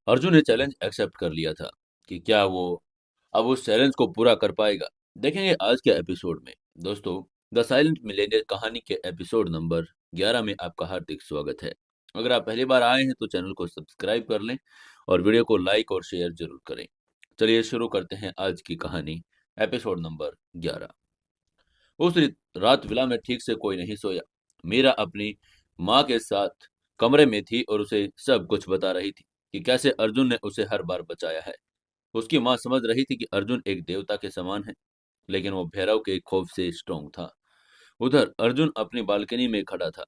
अर्जुन ने challenge accept कर लिया था कि क्या वो अब उस चैलेंज को पूरा कर पाएगा। देखेंगे आज के एपिसोड में। दोस्तों, द साइलेंट मिलेनियर कहानी के एपिसोड नंबर 11 में आपका हार्दिक स्वागत है। अगर आप पहली बार आए हैं तो चैनल को सब्सक्राइब कर लें और वीडियो को लाइक और शेयर जरूर करें। चलिए शुरू करते हैं आज की कहानी। Episode number 11। उस रात विला में ठीक से कोई नहीं सोया। मीरा अपनी माँ के साथ कमरे में थी और उसे सब कुछ बता रही थी कि कैसे अर्जुन ने उसे हर बार बचाया है। उसकी माँ समझ रही थी कि अर्जुन एक देवता के समान है, लेकिन वो भैरव के खौफ से स्ट्रांग था। उधर अर्जुन अपनी बालकनी में खड़ा था।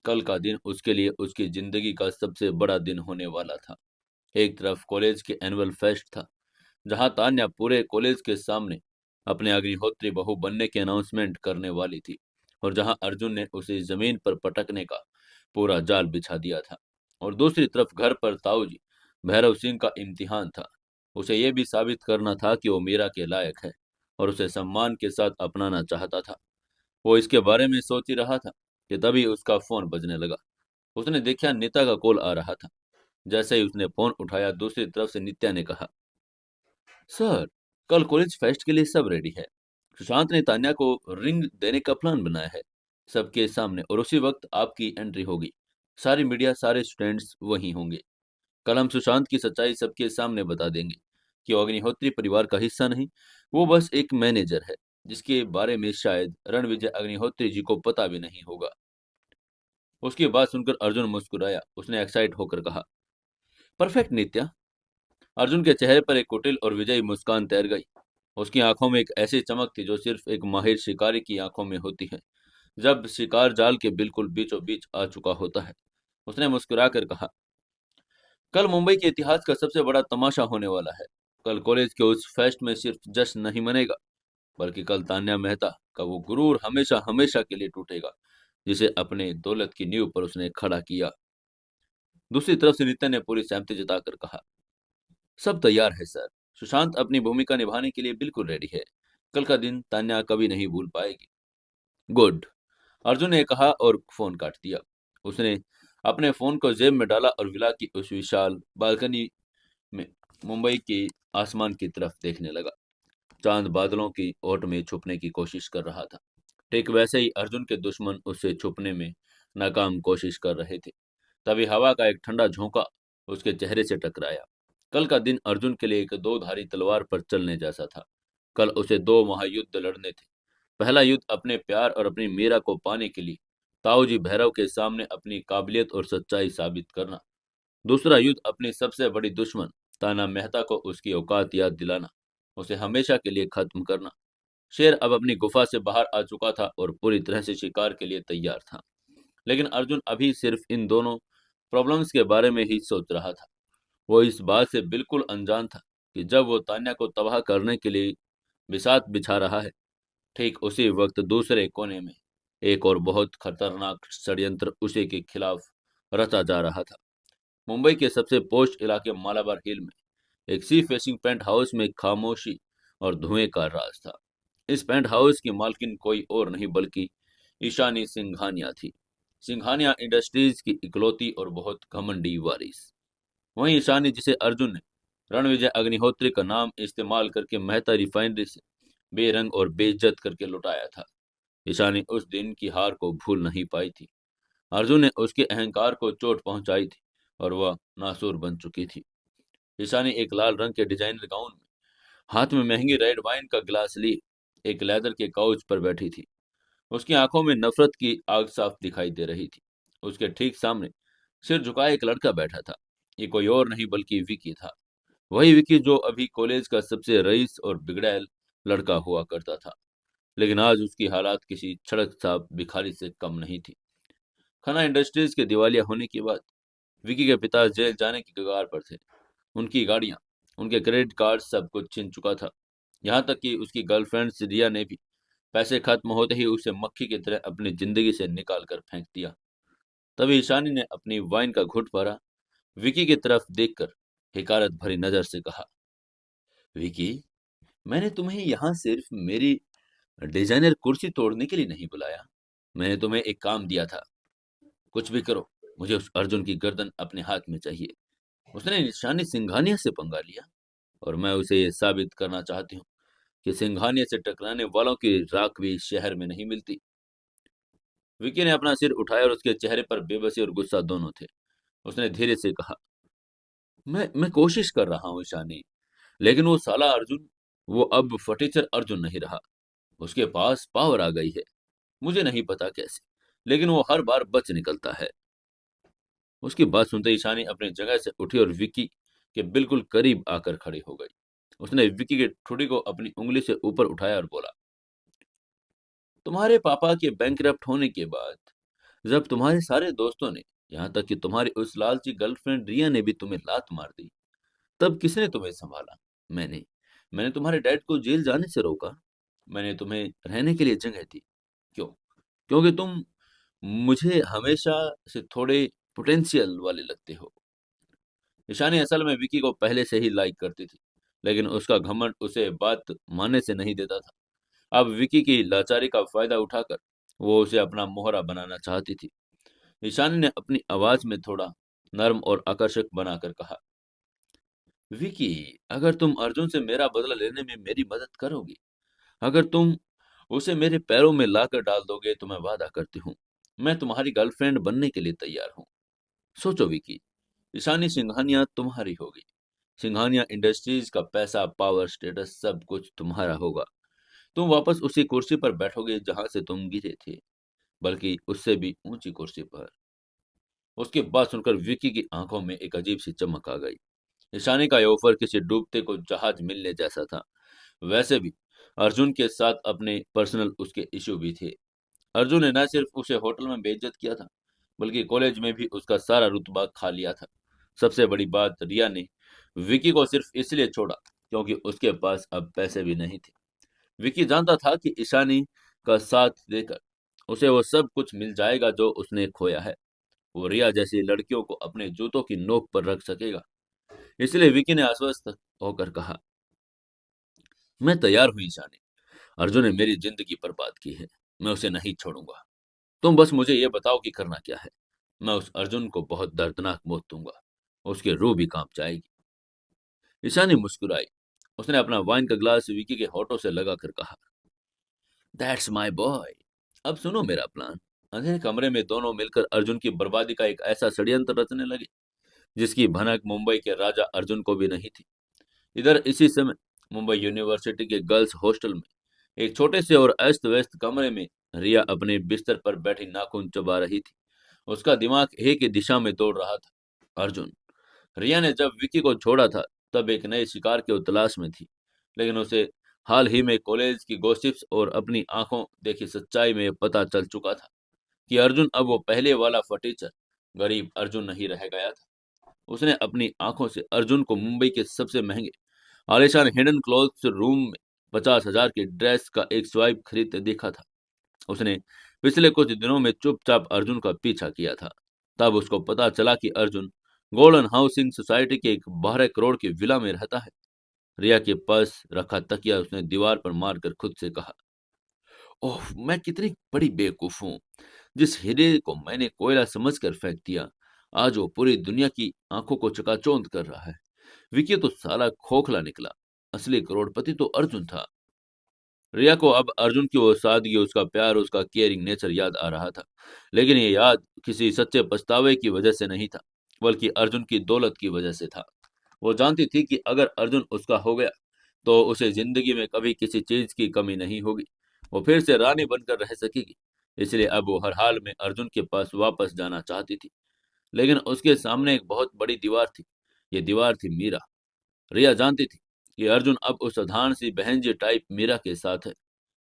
कल का दिन उसके लिए उसकी जिंदगी का सबसे बड़ा दिन होने वाला था। एक तरफ कॉलेज के एनुअल फेस्ट था, जहां तान्या पूरे कॉलेज के सामने अपने अग्निहोत्री बहू बनने की अनाउंसमेंट करने वाली थी, और जहां अर्जुन ने उसे जमीन पर पटकने का पूरा जाल बिछा दिया था। और दूसरी तरफ घर पर ताऊ जी भैरव सिंह का इम्तिहान था। उसे यह भी साबित करना था कि वो मीरा के लायक है और उसे सम्मान के साथ अपनाना चाहता था। वो इसके बारे में सोच ही रहा था कि तभी उसका फोन बजने लगा। उसने देखा नित्या का कॉल आ रहा था। जैसे ही उसने फोन उठाया, दूसरी तरफ से नित्या ने कहा, सर, कल कॉलेज फेस्ट के लिए सब रेडी है। सुशांत ने तान्या को रिंग देने का प्लान बनाया है सबके सामने, और उसी वक्त आपकी एंट्री होगी। सारी मीडिया, सारे स्टूडेंट्स वहीं होंगे। कल हम सुशांत की सच्चाई सबके सामने बता देंगे कि वो अग्निहोत्री परिवार का हिस्सा नहीं, वो बस एक मैनेजर है जिसके बारे में शायद रणविजय अग्निहोत्री जी को पता भी नहीं होगा। उसकी बात सुनकर अर्जुन मुस्कुराया। उसने एक्साइट होकर कहा, परफेक्ट नित्या। अर्जुन के चेहरे पर एक कुटिल और विजयी मुस्कान तैर गई। उसकी आंखों में एक ऐसी चमक थी जो सिर्फ एक माहिर शिकारी की आंखों में होती है, जब शिकार जाल के बिल्कुल बीचों बीच आ चुका होता है। उसने मुस्कुराकर कहा, कल मुंबई के इतिहास का सबसे बड़ा तमाशा होने वाला है। कल कॉलेज के उस फेस्ट में सिर्फ जश्न नहीं मनेगा, बल्कि कल तान्या मेहता का वो गुरूर हमेशा हमेशा के लिए टूटेगा, जिसे अपने दौलत की नींव पर उसने खड़ा किया। दूसरी तरफ से नित्या ने पूरी सहमति जताकर कहा, सब तैयार है सर। सुशांत अपनी भूमिका निभाने के लिए बिल्कुल रेडी है। कल का दिन तान्या कभी नहीं भूल पाएगी। गुड, अर्जुन ने कहा और फोन काट दिया। उसने अपने फोन को जेब में डाला और विला की उस विशाल बालकनी में मुंबई के आसमान की तरफ देखने लगा। चांद बादलों की ओट में छुपने की कोशिश कर रहा था। ठीक वैसे ही अर्जुन के दुश्मन उससे छुपने में नाकाम कोशिश कर रहे थे। तभी हवा का एक ठंडा झोंका उसके चेहरे से टकराया। कल का दिन अर्जुन के लिए एक दो धारी तलवार पर चलने जैसा था। कल उसे दो महायुद्ध लड़ने थे। पहला युद्ध अपने प्यार और अपनी मीरा को पाने के लिए ताऊ जी भैरव के सामने अपनी काबिलियत और सच्चाई साबित करना। दूसरा युद्ध अपनी सबसे बड़ी दुश्मन ताना मेहता को उसकी औकात याद दिलाना, उसे हमेशा के लिए खत्म करना। शेर अब अपनी गुफा से बाहर आ चुका था और पूरी तरह से शिकार के लिए तैयार था। लेकिन अर्जुन अभी सिर्फ इन दोनों प्रॉब्लम्स के बारे में ही सोच रहा था। वो इस बात से बिल्कुल अनजान था कि जब वो तान्या को तबाह करने के लिए बिसात बिछा रहा है, ठीक उसी वक्त दूसरे कोने में एक और बहुत खतरनाक षड्यंत्र उसी के खिलाफ रचा जा रहा था। मुंबई के सबसे पोस्ट इलाके मालाबार हिल में एक सी फेसिंग पेंट हाउस में खामोशी और धुएं का राज था। इस पेंट हाउस की मालकिन कोई और नहीं बल्कि ईशानी सिंघानिया थी। सिंघानिया इंडस्ट्रीज की इकलौती और बहुत घमंडी वारिस। वहीं ईशानी, जिसे अर्जुन ने रणविजय अग्निहोत्री का नाम इस्तेमाल करके मेहता रिफाइनरी से बेरंग और बेइज्जत करके लुटाया था। ईशानी उस दिन की हार को भूल नहीं पाई थी। अर्जुन ने उसके अहंकार को चोट पहुंचाई थी और वह नासूर बन चुकी थी। ईशानी एक लाल रंग के डिजाइनर गाउन में, हाथ में महंगी रेड वाइन का गिलास ली, एक लेदर के काउच पर बैठी थी। उसकी आंखों में नफरत की आग साफ दिखाई दे रही थी। उसके ठीक सामने सिर झुकाए एक लड़का बैठा था। ये कोई और नहीं बल्कि विकी था। वही विकी जो अभी कॉलेज का सबसे रईस और बिगड़ैल लड़का हुआ करता था। लेकिन आज उसकी हालात किसी सड़क साफ भिखारी से कम नहीं थी। खन्ना इंडस्ट्रीज के दिवालिया होने के बाद विकी के पिता जेल जाने की कगार पर थे। उनकी गाड़ियां, उनके क्रेडिट कार्ड, सब कुछ छिन चुका था। यहाँ तक कि उसकी गर्लफ्रेंड सिरिया ने भी पैसे खत्म होते ही उसे मक्खी की तरह अपनी जिंदगी से निकाल कर फेंक दिया। तभी ईशानी ने अपनी वाइन का घुट भरा, विकी की तरफ देखकर हिकारत भरी नजर से कहा, विकी, मैंने तुम्हें यहाँ सिर्फ मेरी डिजाइनर कुर्सी तोड़ने के लिए नहीं बुलाया। मैंने तुम्हें एक काम दिया था। कुछ भी करो, मुझे उस अर्जुन की गर्दन अपने हाथ में चाहिए। उसने ईशानी सिंघानिया से पंगा लिया और मैं उसे ये साबित करना चाहती हूँ कि सिंघानिया से टकराने वालों की राख भी शहर में नहीं मिलती। विकी ने अपना सिर उठाया और उसके चेहरे पर बेबसी और गुस्सा दोनों थे। उसने धीरे से कहा, मैं कोशिश कर रहा हूँ ईशानी, लेकिन वो साला अर्जुन, वो अब फटीचर अर्जुन नहीं रहा। उसके पास पावर आ गई है। मुझे नहीं पता कैसे, लेकिन वो हर बार बच निकलता है। उसकी बात सुनते ही ईशानी अपनी जगह से उठी और विक्की के बिल्कुल करीब आकर खड़ी हो गई। उसने विक्की के ठुड़ी को अपनी उंगली से ऊपर उठाया और बोला, तुम्हारे पापा के बैंकरप्ट होने के बाद, जब तुम्हारे सारे दोस्तों ने, यहाँ तक कि तुम्हारी उस लालची गर्लफ्रेंड रिया ने भी तुम्हें लात मार दी, तब किसने तुम्हें संभाला? मैंने। मैंने तुम्हारे डैड को जेल जाने से रोका। मैंने तुम्हें रहने के लिए जगह दी। क्यों? क्योंकि तुम मुझे हमेशा से थोड़े पोटेंशियल वाले लगते हो। ईशानी असल में विकी को पहले से ही लाइक करती थी, लेकिन उसका घमंड उसे बात मानने से नहीं देता था। अब विकी की लाचारी का फायदा उठाकर वो उसे अपना मोहरा बनाना चाहती थी। ईशानी ने अपनी आवाज में थोड़ा नर्म और आकर्षक बनाकर कहा, विकी, अगर तुम अर्जुन से मेरा बदला लेने में मेरी मदद करोगी, अगर तुम उसे मेरे पैरों में लाकर डाल दोगे, तो मैं वादा करती हूँ, मैं तुम्हारी गर्लफ्रेंड बनने के लिए तैयार हूँ। सोचो विकी, ईशानी सिंघानिया तुम्हारी होगी। सिंघानिया इंडस्ट्रीज का पैसा, पावर, स्टेटस सब कुछ तुम्हारा होगा। तुम वापस उसी कुर्सी पर बैठोगे जहां से तुम गिरे थे, बल्कि उससे भी ऊंची कुर्सी पर। उसकी बात सुनकर विकी की आंखों में एक अजीब सी चमक आ गई। ईशानी का ये ऑफर किसी डूबते को जहाज मिलने जैसा था। वैसे भी अर्जुन के साथ अपने पर्सनल उसके इशू भी थे। अर्जुन ने न सिर्फ उसे होटल में बेइज्जत किया था, बल्कि कॉलेज में भी उसका सारा रुतबा खा लिया था। सबसे बड़ी बात, रिया ने विकी को सिर्फ इसलिए छोड़ा क्योंकि उसके पास अब पैसे भी नहीं थे। विकी जानता था कि ईशानी का साथ देकर उसे वो सब कुछ मिल जाएगा जो उसने खोया है। वो रिया जैसी लड़कियों को अपने जूतों की नोक पर रख सकेगा। इसलिए विकी ने आश्वस्त होकर कहा, मैं तैयार हूं ईशानी। अर्जुन ने मेरी जिंदगी बर्बाद की है। मैं उसे नहीं छोड़ूंगा। तुम बस मुझे ये बताओ कि करना क्या है। मैं उस अर्जुन को बहुत दर्दनाक मौत दूंगा। उसकी रूह भी कांप जाएगी। ईशानी मुस्कुराई। उसने अपना वाइन का ग्लास विकी के होठों से लगाकर कहा, दैट्स माय बॉय। अब सुनो मेरा प्लान। अंधेरे कमरे में दोनों मिलकर अर्जुन की बर्बादी का एक ऐसा षड्यंत्र रचने लगे जिसकी भनक मुंबई के राजा अर्जुन को भी नहीं थी। इधर इसी समय मुंबई यूनिवर्सिटी के गर्ल्स हॉस्टल में एक छोटे से और अस्त व्यस्त कमरे में रिया अपने बिस्तर पर बैठी नाखून चबा रही थी। उसका दिमाग एक ही दिशा में दौड़ रहा था, अर्जुन। रिया ने जब विकी को छोड़ा था, तब एक नए शिकार की तलाश में थी, लेकिन उसे हाल ही में कॉलेज की गॉसिप्स और अपनी आंखों देखी सच्चाई में पता चल चुका था कि अर्जुन अब वो पहले वाला फटीचर गरीब अर्जुन नहीं रह गया था। उसने अपनी आंखों से अर्जुन को मुंबई के सबसे महंगे आलीशान हिडन क्लॉथ्स रूम में 50,000 की ड्रेस का एक स्वाइप खरीदते देखा था। उसने पिछले कुछ दिनों में चुपचाप अर्जुन का पीछा किया था। तब उसको पता चला कि अर्जुन गोल्डन हाउसिंग सोसाइटी के एक 12 करोड़ की विला में रहता है। रिया के पास रखा तकिया उसने दीवार पर मारकर खुद से कहा, ओह, मैं कितनी बड़ी बेवकूफ हूँ। जिस हीरे को मैंने कोयला समझकर फेंक दिया, आज वो पूरी दुनिया की आंखों को चकाचौंध कर रहा है। विकी तो साला खोखला निकला। असली करोड़पति तो अर्जुन था। रिया को अब अर्जुन की वो सादगी, उसका प्यार, उसका केयरिंग नेचर याद आ रहा था। लेकिन ये याद किसी सच्चे पछतावे की वजह से नहीं था, बल्कि अर्जुन की दौलत की वजह से था। वो जानती थी कि अगर अर्जुन उसका हो गया, तो उसे जिंदगी में कभी किसी चीज की कमी नहीं होगी। वो फिर से रानी बनकर रह सकेगी। इसलिए अब वो हर हाल में अर्जुन के पास वापस जाना चाहती थी। लेकिन उसके सामने एक बहुत बड़ी दीवार थी। ये दीवार थी मीरा। रिया जानती थी कि अर्जुन अब उस साधारण सी बहन जी टाइप मीरा के साथ है।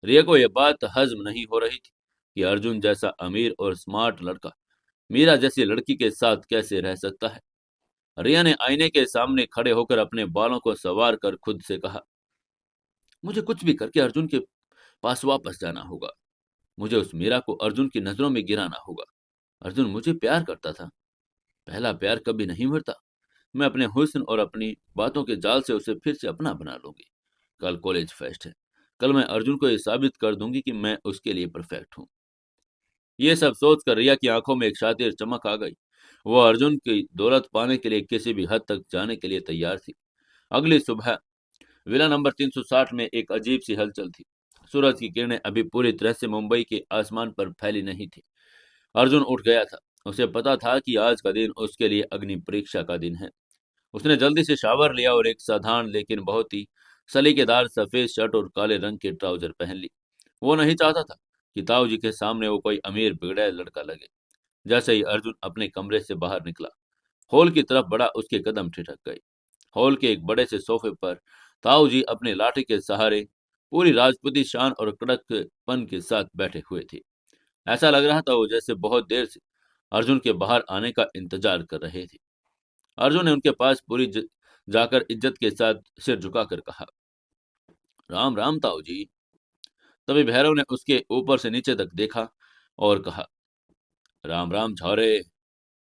रिया को यह बात हजम नहीं हो रही थी कि अर्जुन जैसा अमीर और स्मार्ट लड़का मीरा जैसी लड़की के साथ कैसे रह सकता है। रिया ने आईने के सामने खड़े होकर अपने बालों को संवार कर खुद से कहा, मुझे कुछ भी करके अर्जुन के पास वापस जाना होगा। मुझे उस मीरा को अर्जुन की नजरों में गिराना होगा। अर्जुन मुझे प्यार करता था। पहला प्यार कभी नहीं मरता। मैं अपने हुस्न और अपनी बातों के जाल से उसे फिर से अपना बना लूंगी। कल कॉलेज फेस्ट है। कल मैं अर्जुन को यह साबित कर दूंगी कि मैं उसके लिए परफेक्ट हूँ। ये सब सोचकर रिया की आंखों में एक शातिर चमक आ गई। वो अर्जुन की दौलत पाने के लिए किसी भी हद तक जाने के लिए तैयार थी। अगली सुबह विला नंबर 360 में एक अजीब सी हलचल थी। सूरज की किरणें अभी पूरी तरह से मुंबई के आसमान पर फैली नहीं थी। अर्जुन उठ गया था। उसे पता था कि आज का दिन उसके लिए अग्नि परीक्षा का दिन है। उसने जल्दी से शावर लिया और एक साधारण लेकिन बहुत ही सलीकेदार सफेद शर्ट और काले रंग के ट्राउजर पहन ली। वो नहीं चाहता था कि ताऊ जी के सामने वो कोई अमीर बिगड़ैल लड़का लगे। जैसे ही अर्जुन अपने कमरे से बाहर निकला, हॉल की तरफ बढ़ा, उसके कदम ठिठक गए। हॉल के एक बड़े से सोफे पर ताऊ जी अपने लाठी के सहारे पूरी राजपूती शान और कड़कपन के साथ बैठे हुए थे। ऐसा लग रहा था वो जैसे बहुत देर से अर्जुन के बाहर आने का इंतजार कर रहे थे। अर्जुन ने उनके पास जाकर इज्जत के साथ सिर झुकाकर कहा, राम राम ताऊ जी। तभी भैरव ने उसके ऊपर से नीचे तक देखा और कहा, राम राम छौरे,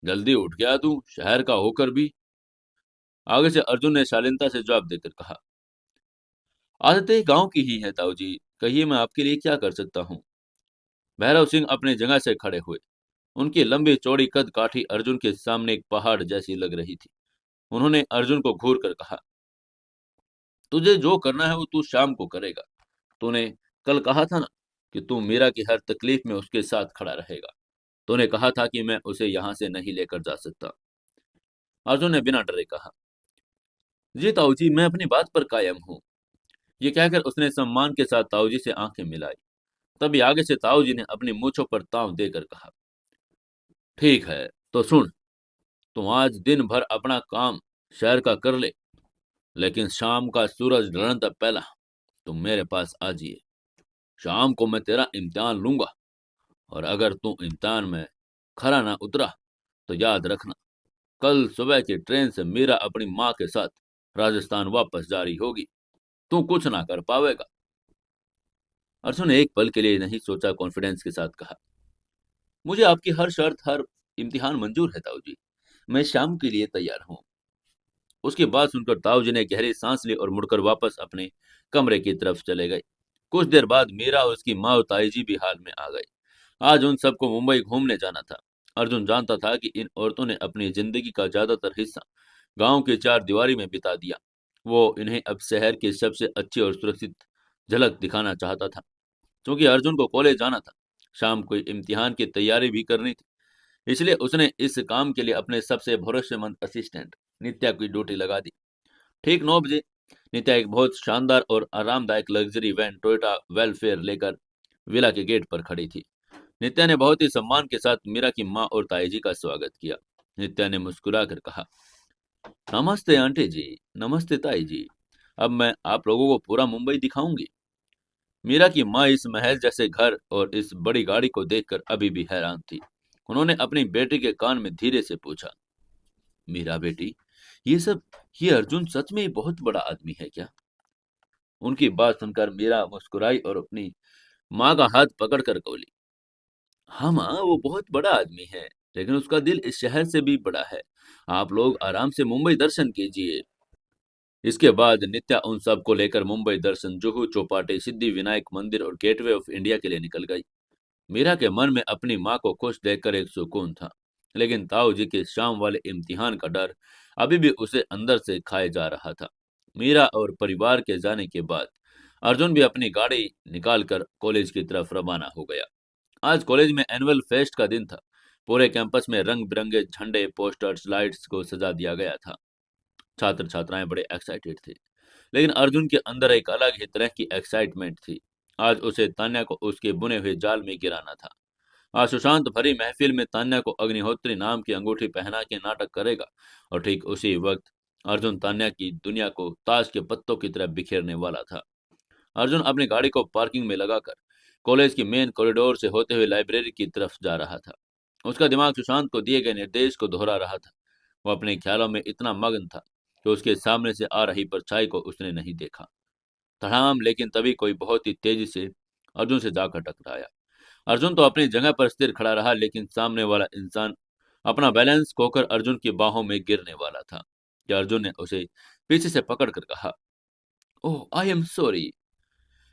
जल्दी उठ गया तू, शहर का होकर भी। आगे से अर्जुन ने शालीनता से जवाब देकर कहा, आदतें गांव की ही है ताऊ जी, कहिए मैं आपके लिए क्या कर सकता हूँ। भैरव सिंह अपनी जगह से खड़े हुए। उनकी लंबी चौड़ी कद काठी अर्जुन के सामने एक पहाड़ जैसी लग रही थी। उन्होंने अर्जुन को घूर कर कहा, तुझे जो करना है वो तू शाम को करेगा। तूने कल कहा था ना कि तू मीरा की हर तकलीफ में उसके साथ खड़ा रहेगा। तूने कहा था कि मैं उसे यहाँ से नहीं लेकर जा सकता। अर्जुन ने बिना डरे कहा, जी ताऊ जी, मैं अपनी बात पर कायम हूँ। ये कहकर उसने सम्मान के साथ ताऊ जी से आंखें मिलाई। तभी आगे से ताऊ जी ने अपनी मूंछों पर ताव देकर कहा, ठीक है, तो सुन, तुम आज दिन भर अपना काम शहर का कर ले, लेकिन शाम का सूरज ढलने तक पहला तुम मेरे पास आ जाइए। शाम को मैं तेरा इम्तिहान लूंगा, और अगर तू इम्तिहान में खरा ना उतरा तो याद रखना, कल सुबह की ट्रेन से मीरा अपनी माँ के साथ राजस्थान वापस जा रही होगी। तू कुछ ना कर पावेगा। अर्जुन ने एक पल के लिए नहीं सोचा, कॉन्फिडेंस के साथ कहा, मुझे आपकी हर शर्त, हर इम्तिहान मंजूर है ताऊ जी। मैं शाम के लिए तैयार हूँ। उसकी बात सुनकर ताऊ जी ने गहरी सांस ली और मुड़कर वापस अपने कमरे की तरफ चले गए। कुछ देर बाद मीरा और उसकी माँ और ताई जी भी हाल में आ गए। आज उन सबको मुंबई घूमने जाना था। अर्जुन जानता था कि इन औरतों ने अपनी जिंदगी का ज्यादातर हिस्सा गांव की चार दीवारी में बिता दिया। वो इन्हें अब शहर की सबसे अच्छी और सुरक्षित झलक दिखाना चाहता था। क्योंकि अर्जुन को कॉलेज जाना था, शाम को इम्तिहान की तैयारी भी करनी थी, इसलिए उसने इस काम के लिए अपने सबसे भरोसेमंद असिस्टेंट नित्या की ड्यूटी लगा दी। ठीक 9 बजे नित्या एक बहुत शानदार और आरामदायक लग्जरी वैन टोयोटा वेलफेयर लेकर विला के गेट पर खड़ी थी। नित्या ने बहुत ही सम्मान के साथ मीरा की माँ और ताई जी का स्वागत किया। नित्या ने मुस्कुराकर कहा, नमस्ते आंटी जी, नमस्ते ताई जी, अब मैं आप लोगों को पूरा मुंबई दिखाऊंगी। मीरा की माँ इस महल जैसे घर और इस बड़ी गाड़ी को देखकर अभी भी हैरान थी। उन्होंने अपनी बेटी के कान में धीरे से पूछा, मीरा बेटी, ये सब, ये अर्जुन सच में बहुत बड़ा आदमी है क्या? उनकी बात सुनकर मीरा मुस्कुराई और अपनी माँ का हाथ पकड़कर बोली, हाँ माँ, वो बहुत बड़ा आदमी है, लेकिन उसका दिल इस शहर से भी बड़ा है। आप लोग आराम से मुंबई दर्शन कीजिए। इसके बाद नित्या उन सबको लेकर मुंबई दर्शन, जुहू चौपाटी, सिद्धि विनायक मंदिर और गेटवे ऑफ इंडिया के लिए निकल गई। मीरा के मन में अपनी माँ को खुश देखकर एक सुकून था, लेकिन ताऊ जी के शाम वाले इम्तिहान का डर अभी भी उसे अंदर से खाए जा रहा था। मीरा और परिवार के जाने के बाद अर्जुन भी अपनी गाड़ी निकालकर कॉलेज की तरफ रवाना हो गया। आज कॉलेज में एनुअल फेस्ट का दिन था। पूरे कैंपस में रंग बिरंगे झंडे, पोस्टर्स, लाइट्स को सजा दिया गया था। छात्र छात्राएं बड़े एक्साइटेड थे, लेकिन अर्जुन के अंदर एक अलग ही तरह की एक्साइटमेंट थी। आज उसे तान्या को उसके बुने हुए जाल में गिराना था। आज सुशांत भरी महफिल में तान्या को अग्निहोत्री नाम की अंगूठी पहना के नाटक करेगा, और ठीक उसी वक्त अर्जुन तान्या की दुनिया को ताश के पत्तों की तरह बिखेरने वाला था। अर्जुन अपनी गाड़ी को पार्किंग में लगाकर कॉलेज की मेन कॉरिडोर से होते हुए लाइब्रेरी की तरफ जा रहा था। उसका दिमाग सुशांत को दिए गए निर्देश को दोहरा रहा था। वो अपने ख्यालों में इतना मग्न था कि उसके सामने से आ रही परछाई को उसने नहीं देखा। धड़ाम, लेकिन तभी कोई बहुत ही तेजी से अर्जुन से जाकर टकराया। अर्जुन तो अपनी जगह पर स्थिर खड़ा रहा, लेकिन सामने वाला इंसान अपना बैलेंस खोकर अर्जुन की बाहों में गिरने वाला था कि अर्जुन ने उसे पीछे से पकड़कर कहा, ओह आई एम सॉरी।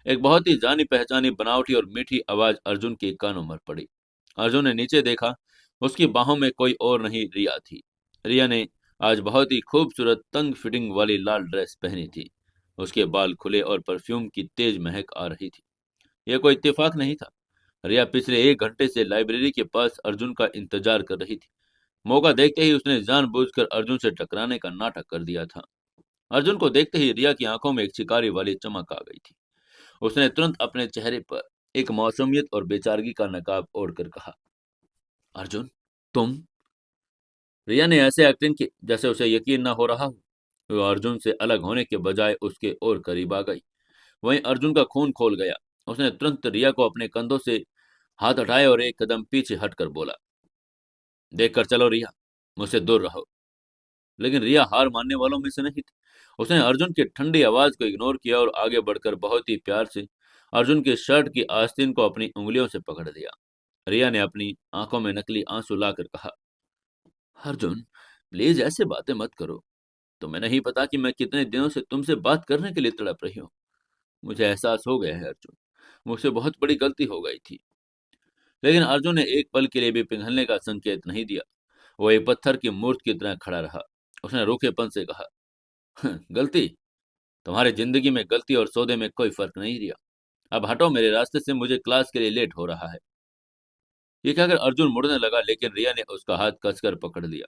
एक बहुत ही जानी पहचानी बनावटी और मीठी आवाज अर्जुन के कानों में पड़ी। अर्जुन ने नीचे देखा। उसकी बाहों में कोई और नहीं, रिया थी। रिया ने आज बहुत ही खूबसूरत तंग फिटिंग वाली लाल ड्रेस पहनी थी। उसके बाल खुले और परफ्यूम की तेज महक आ रही थी। यह कोई इत्तेफाक नहीं था। रिया पिछले 1 घंटे से लाइब्रेरी के पास अर्जुन का इंतजार कर रही थी। मौका देखते ही उसने जानबूझकर अर्जुन से टकराने का नाटक कर दिया था। अर्जुन को देखते ही रिया की आंखों में एक शिकारी वाली चमक आ गई थी। उसने तुरंत अपने चेहरे पर एक मौसमियत और बेचारगी का नकाब ओढ़कर कहा, अर्जुन, तुम? रिया ने ऐसे एक्टिंग की जैसे उसे यकीन न हो रहा हो। वो अर्जुन से अलग होने के बजाय उसके और करीब आ गई। वहीं अर्जुन का खून खोल गया। उसने तुरंत रिया को अपने कंधों से हाथ हटाए और एक कदम पीछे हटकर बोला, देख कर चलो रिया, मुझसे दूर रहो। लेकिन रिया हार मानने वालों में से नहीं थी। उसने अर्जुन की ठंडी आवाज को इग्नोर किया और आगे बढ़कर बहुत ही प्यार से अर्जुन की शर्ट की आस्तीन को अपनी उंगलियों से पकड़ लिया। रिया ने अपनी आंखों में नकली आंसू लाकर कहा, अर्जुन, प्लीज ऐसे बातें मत करो। तुम्हें नहीं पता कि मैं कितने दिनों से तुमसे बात करने के लिए तड़प रही हूँ। मुझे एहसास हो गया है अर्जुन, मुझसे बहुत बड़ी गलती हो गई थी। लेकिन अर्जुन ने एक पल के लिए भी पिघलने का संकेत नहीं दिया। वो एक पत्थर की मूर्ति की तरह खड़ा रहा। उसने रूखेपन से कहा, गलती? तुम्हारी जिंदगी में गलती और सौदे में कोई फर्क नहीं रिया। अब हटो मेरे रास्ते से, मुझे क्लास के लिए लेट हो रहा है। ये कहकर अर्जुन मुड़ने लगा, लेकिन रिया ने उसका हाथ कसकर पकड़ लिया।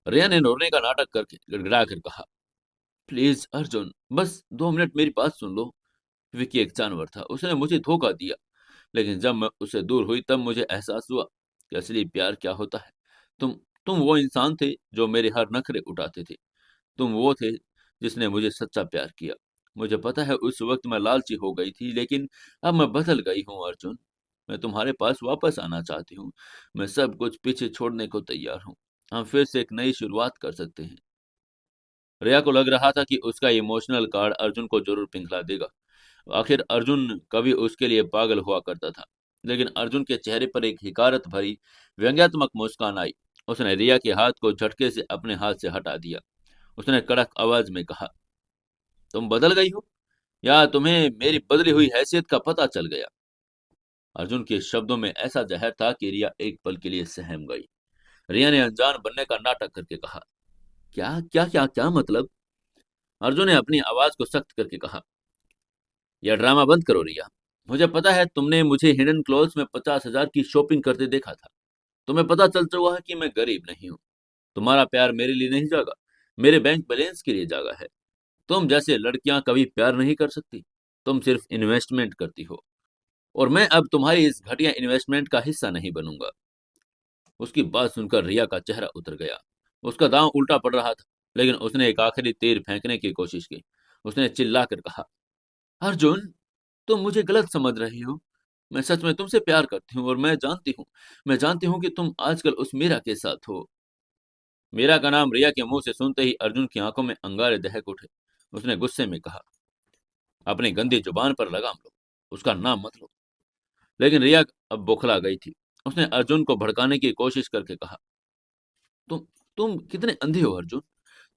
रिया ने रोने का नाटक करके गिड़गिड़ा कर कहा, प्लीज अर्जुन, बस 2 मिनट मेरी बात सुन लो। विकी एक जानवर था, उसने मुझे धोखा दिया। लेकिन जब मैं उससे दूर हुई तब मुझे एहसास हुआ कि असली प्यार क्या होता है। तुम तुम वो इंसान थे जो मेरे हर नखरे उठाते थे। तुम वो थे जिसने मुझे सच्चा प्यार किया। मुझे पता है उस वक्त मैं लालची हो गई थी, लेकिन अब मैं बदल गई हूँ अर्जुन। मैं तुम्हारे पास वापस आना चाहती हूँ। मैं सब कुछ पीछे छोड़ने को तैयार हूँ। हम फिर से एक नई शुरुआत कर सकते हैं। रिया को लग रहा था कि उसका इमोशनल कार्ड अर्जुन को जरूर पिघला देगा। आखिर अर्जुन कभी उसके लिए पागल हुआ करता था। लेकिन अर्जुन के चेहरे पर एक हिकारत भरी व्यंग्यात्मक मुस्कान आई। उसने रिया के हाथ को झटके से अपने हाथ से हटा दिया। उसने कड़क आवाज में कहा, तुम बदल गई हो या तुम्हें मेरी बदली हुई हैसियत का पता चल गया? अर्जुन के शब्दों में ऐसा जहर था कि रिया एक पल के लिए सहम गई। रिया ने अनजान बनने का नाटक करके कहा, क्या क्या क्या क्या मतलब? अर्जुन ने अपनी आवाज को सख्त करके कहा, यह ड्रामा बंद करो रिया। मुझे पता है तुमने मुझे हिडन क्लॉथ्स में 50,000 की शॉपिंग करते देखा था। तुम्हें पता चल चुका है कि मैं गरीब नहीं हूँ। तुम्हारा प्यार मेरे लिए नहीं जागा, मेरे बैंक बैलेंस के लिए जागा है। तुम जैसे लड़कियां कभी प्यार नहीं कर सकती। तुम सिर्फ इन्वेस्टमेंट करती हो, और मैं अब तुम्हारी इस घटिया इन्वेस्टमेंट का हिस्सा नहीं बनूंगा। उसकी बात सुनकर रिया का चेहरा उतर गया। उसका दांव उल्टा पड़ रहा था, लेकिन उसने एक आखिरी तीर फेंकने की कोशिश की। उसने चिल्लाकर कहा, अर्जुन, तुम मुझे गलत समझ रही हो। मैं सच में तुमसे प्यार करती हूँ, और मैं जानती हूँ कि तुम आजकल उस मीरा के साथ हो। मीरा का नाम रिया के मुंह से सुनते ही अर्जुन की आंखों में अंगारे दहक उठे। उसने गुस्से में कहा, अपनी गंदी जुबान पर लगाम लो, उसका नाम मत लो। लेकिन रिया अब बौखला गई थी। उसने अर्जुन को भड़काने की कोशिश करके कहा, तुम तुम कितने अंधे हो अर्जुन।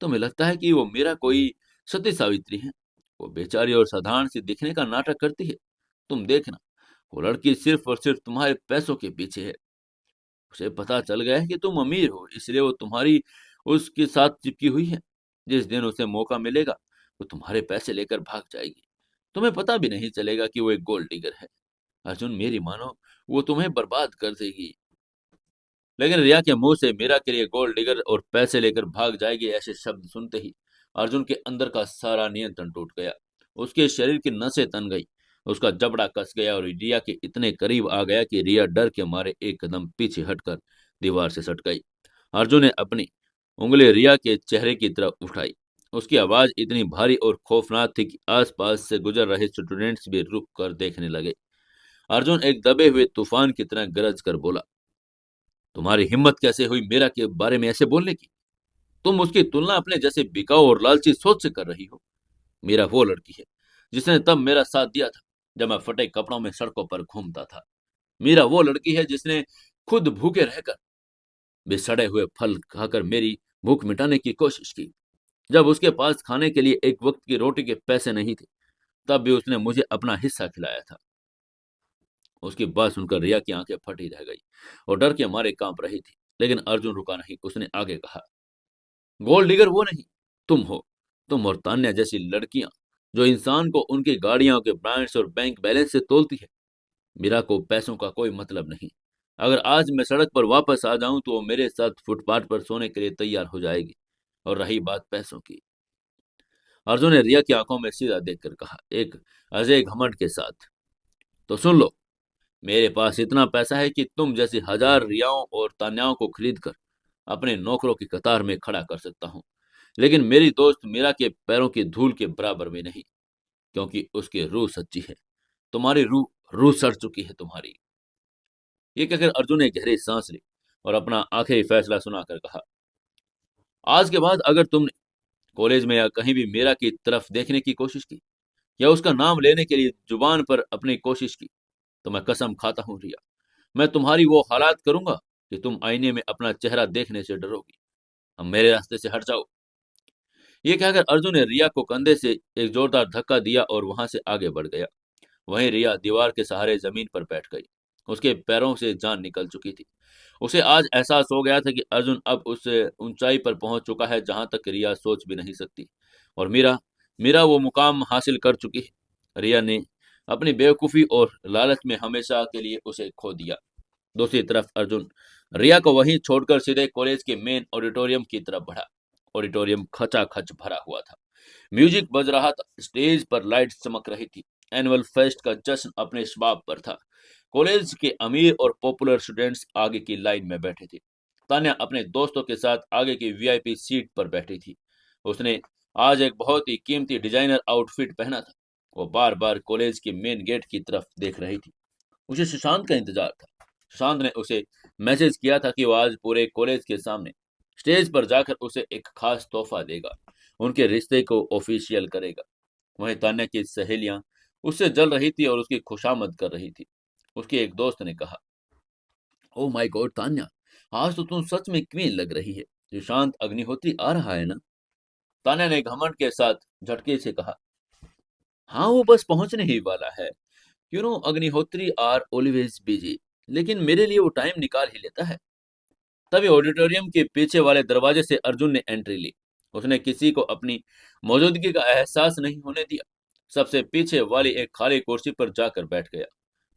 तुम्हें लगता है कि वो मेरा कोई सती सावित्री है? वो बेचारी और साधारण सी दिखने का नाटक करती है। तुम देखना, वो लड़की सिर्फ और सिर्फ तुम्हारे पैसों के पीछे है। उसे पता चल गया है कि तुम अमीर हो, इसलिए वो तुम्हारी उसके साथ चिपकी हुई है। जिस दिन उसे मौका मिलेगा, वो तुम्हारे पैसे लेकर भाग जाएगी। तुम्हें पता भी नहीं चलेगा कि वो एक गोल्ड डिगर है। अर्जुन, मेरी मानो, वो तुम्हें बर्बाद कर देगी। लेकिन रिया के मुंह से मीरा के लिए गोल्ड डिगर और पैसे लेकर भाग जाएगी ऐसे शब्द सुनते ही अर्जुन के अंदर का सारा नियंत्रण टूट गया। उसके शरीर की नसें तन गई। उसका जबड़ा कस गया और रिया के इतने करीब आ गया कि रिया डर के मारे एक कदम पीछे हटकर दीवार से सट गई। अर्जुन ने अपनी उंगली रिया के चेहरे की तरफ उठाई। उसकी आवाज इतनी भारी और खौफनाक थी कि आसपास से गुजर रहे स्टूडेंट्स भी रुक कर देखने लगे। अर्जुन एक दबे हुए तूफान की तरह गरज कर बोला, तुम्हारी हिम्मत कैसे हुई मेरा के बारे में ऐसे बोलने की? तुम उसकी तुलना अपने जैसे बिकाऊ और लालची सोच से कर रही हो। मेरा वो लड़की है जिसने तब मेरा साथ दिया था जब मैं फटे कपड़ों में सड़कों पर घूमता था। मीरा वो लड़की है जिसने खुद भूखे रहकर भी सड़े हुए फल खाकर मेरी भूख मिटाने की कोशिश की। जब उसके पास खाने के लिए एक वक्त की रोटी के पैसे नहीं थे, तब भी उसने मुझे अपना हिस्सा खिलाया था। उसकी बात सुनकर रिया की आंखें फटी रह गई और डर के मारे कांप रही थी। लेकिन अर्जुन रुका नहीं। उसने आगे कहा, गोल्ड डिगर वो नहीं, तुम हो। तुम और तान्या जैसी लड़कियां जो इंसान को उनकी गाड़ियों के ब्रांड्स और बैंक बैलेंस से तोलती है। मीरा को पैसों का कोई मतलब नहीं। अगर आज मैं सड़क पर वापस आ जाऊं तो वो मेरे साथ फुटपाथ पर सोने के लिए तैयार हो जाएगी। और रही बात पैसों की, अर्जुन ने रिया की आंखों में सीधा देखकर कहा, एक अजय घमंड के साथ, तो सुन लो, मेरे पास इतना पैसा है कि तुम जैसी हजार रियाओं और तान्याओं को खरीद कर अपने नौकरों की कतार में खड़ा कर सकता हूं। लेकिन मेरी दोस्त मीरा के पैरों की धूल के बराबर में नहीं, क्योंकि उसकी रूह सच्ची है। तुम्हारी रूह रूह सड़ चुकी है तुम्हारी। ये कहकर अर्जुन ने गहरी सांस ली और अपना आखिरी फैसला सुनाकर कहा, आज के बाद अगर तुमने कॉलेज में या कहीं भी मीरा की तरफ देखने की कोशिश की या उसका नाम लेने के लिए जुबान पर अपनी कोशिश की, तो मैं कसम खाता हूं रिया, मैं तुम्हारी वो हालात करूंगा कि तुम आईने में अपना चेहरा देखने से डरोगी। अब मेरे रास्ते से हट जाओ। ये कहकर अर्जुन ने रिया को कंधे से एक जोरदार धक्का दिया और वहां से आगे बढ़ गया। वहीं रिया दीवार के सहारे जमीन पर बैठ गई। उसके पैरों से जान निकल चुकी थी। उसे आज एहसास हो गया था कि अर्जुन अब उस ऊंचाई पर पहुंच चुका है जहां तक रिया सोच भी नहीं सकती। और मीरा मीरा वो मुकाम हासिल कर चुकी है। रिया ने अपनी बेवकूफी और लालच में हमेशा के लिए उसे खो दिया। दूसरी तरफ अर्जुन रिया को वहीं छोड़कर सीधे कॉलेज के मेन ऑडिटोरियम की तरफ बढ़ा। ऑडिटोरियम खचाखच भरा हुआ था। म्यूजिक बज रहा था, स्टेज पर लाइट्स चमक रही थी। एनुअल फेस्ट का जश्न अपने शबाब पर था। कॉलेज के अमीर और पॉपुलर स्टूडेंट्स आगे की लाइन में बैठे थे। तान्या अपने दोस्तों के साथ आगे की वीआईपी सीट पर बैठी थी। उसने आज एक बहुत ही कीमती डिजाइनर आउटफिट पहना था। वो बार बार कॉलेज के मेन गेट की तरफ देख रही थी। उसे सुशांत का इंतजार था। सुशांत ने उसे मैसेज किया था कि वो आज पूरे कॉलेज के सामने स्टेज पर जाकर उसे एक खास तोहफा देगा, उनके रिश्ते को ऑफिशियल करेगा। वहीं तान्या की सहेलियां उससे जल रही थी और उसकी खुशामद कर रही थी। उसके एक दोस्त ने कहा, ओ माय गॉड तान्या, आज तो तुम सच में क्वीन लग रही है। सुशांत अग्निहोत्री आ रहा है ना? तान्या ने घमंड के साथ झटके से कहा, हाँ वो बस पहुंचने ही वाला है। अग्निहोत्री आर ऑलवेज बिजी, लेकिन मेरे लिए वो टाइम निकाल ही लेता है। तभी ऑडिटोरियम के पीछे वाले दरवाजे से अर्जुन ने एंट्री ली। उसने किसी को अपनी मौजूदगी का एहसास नहीं होने दिया। सबसे पीछे वाली एक खाली कुर्सी पर जाकर बैठ गया।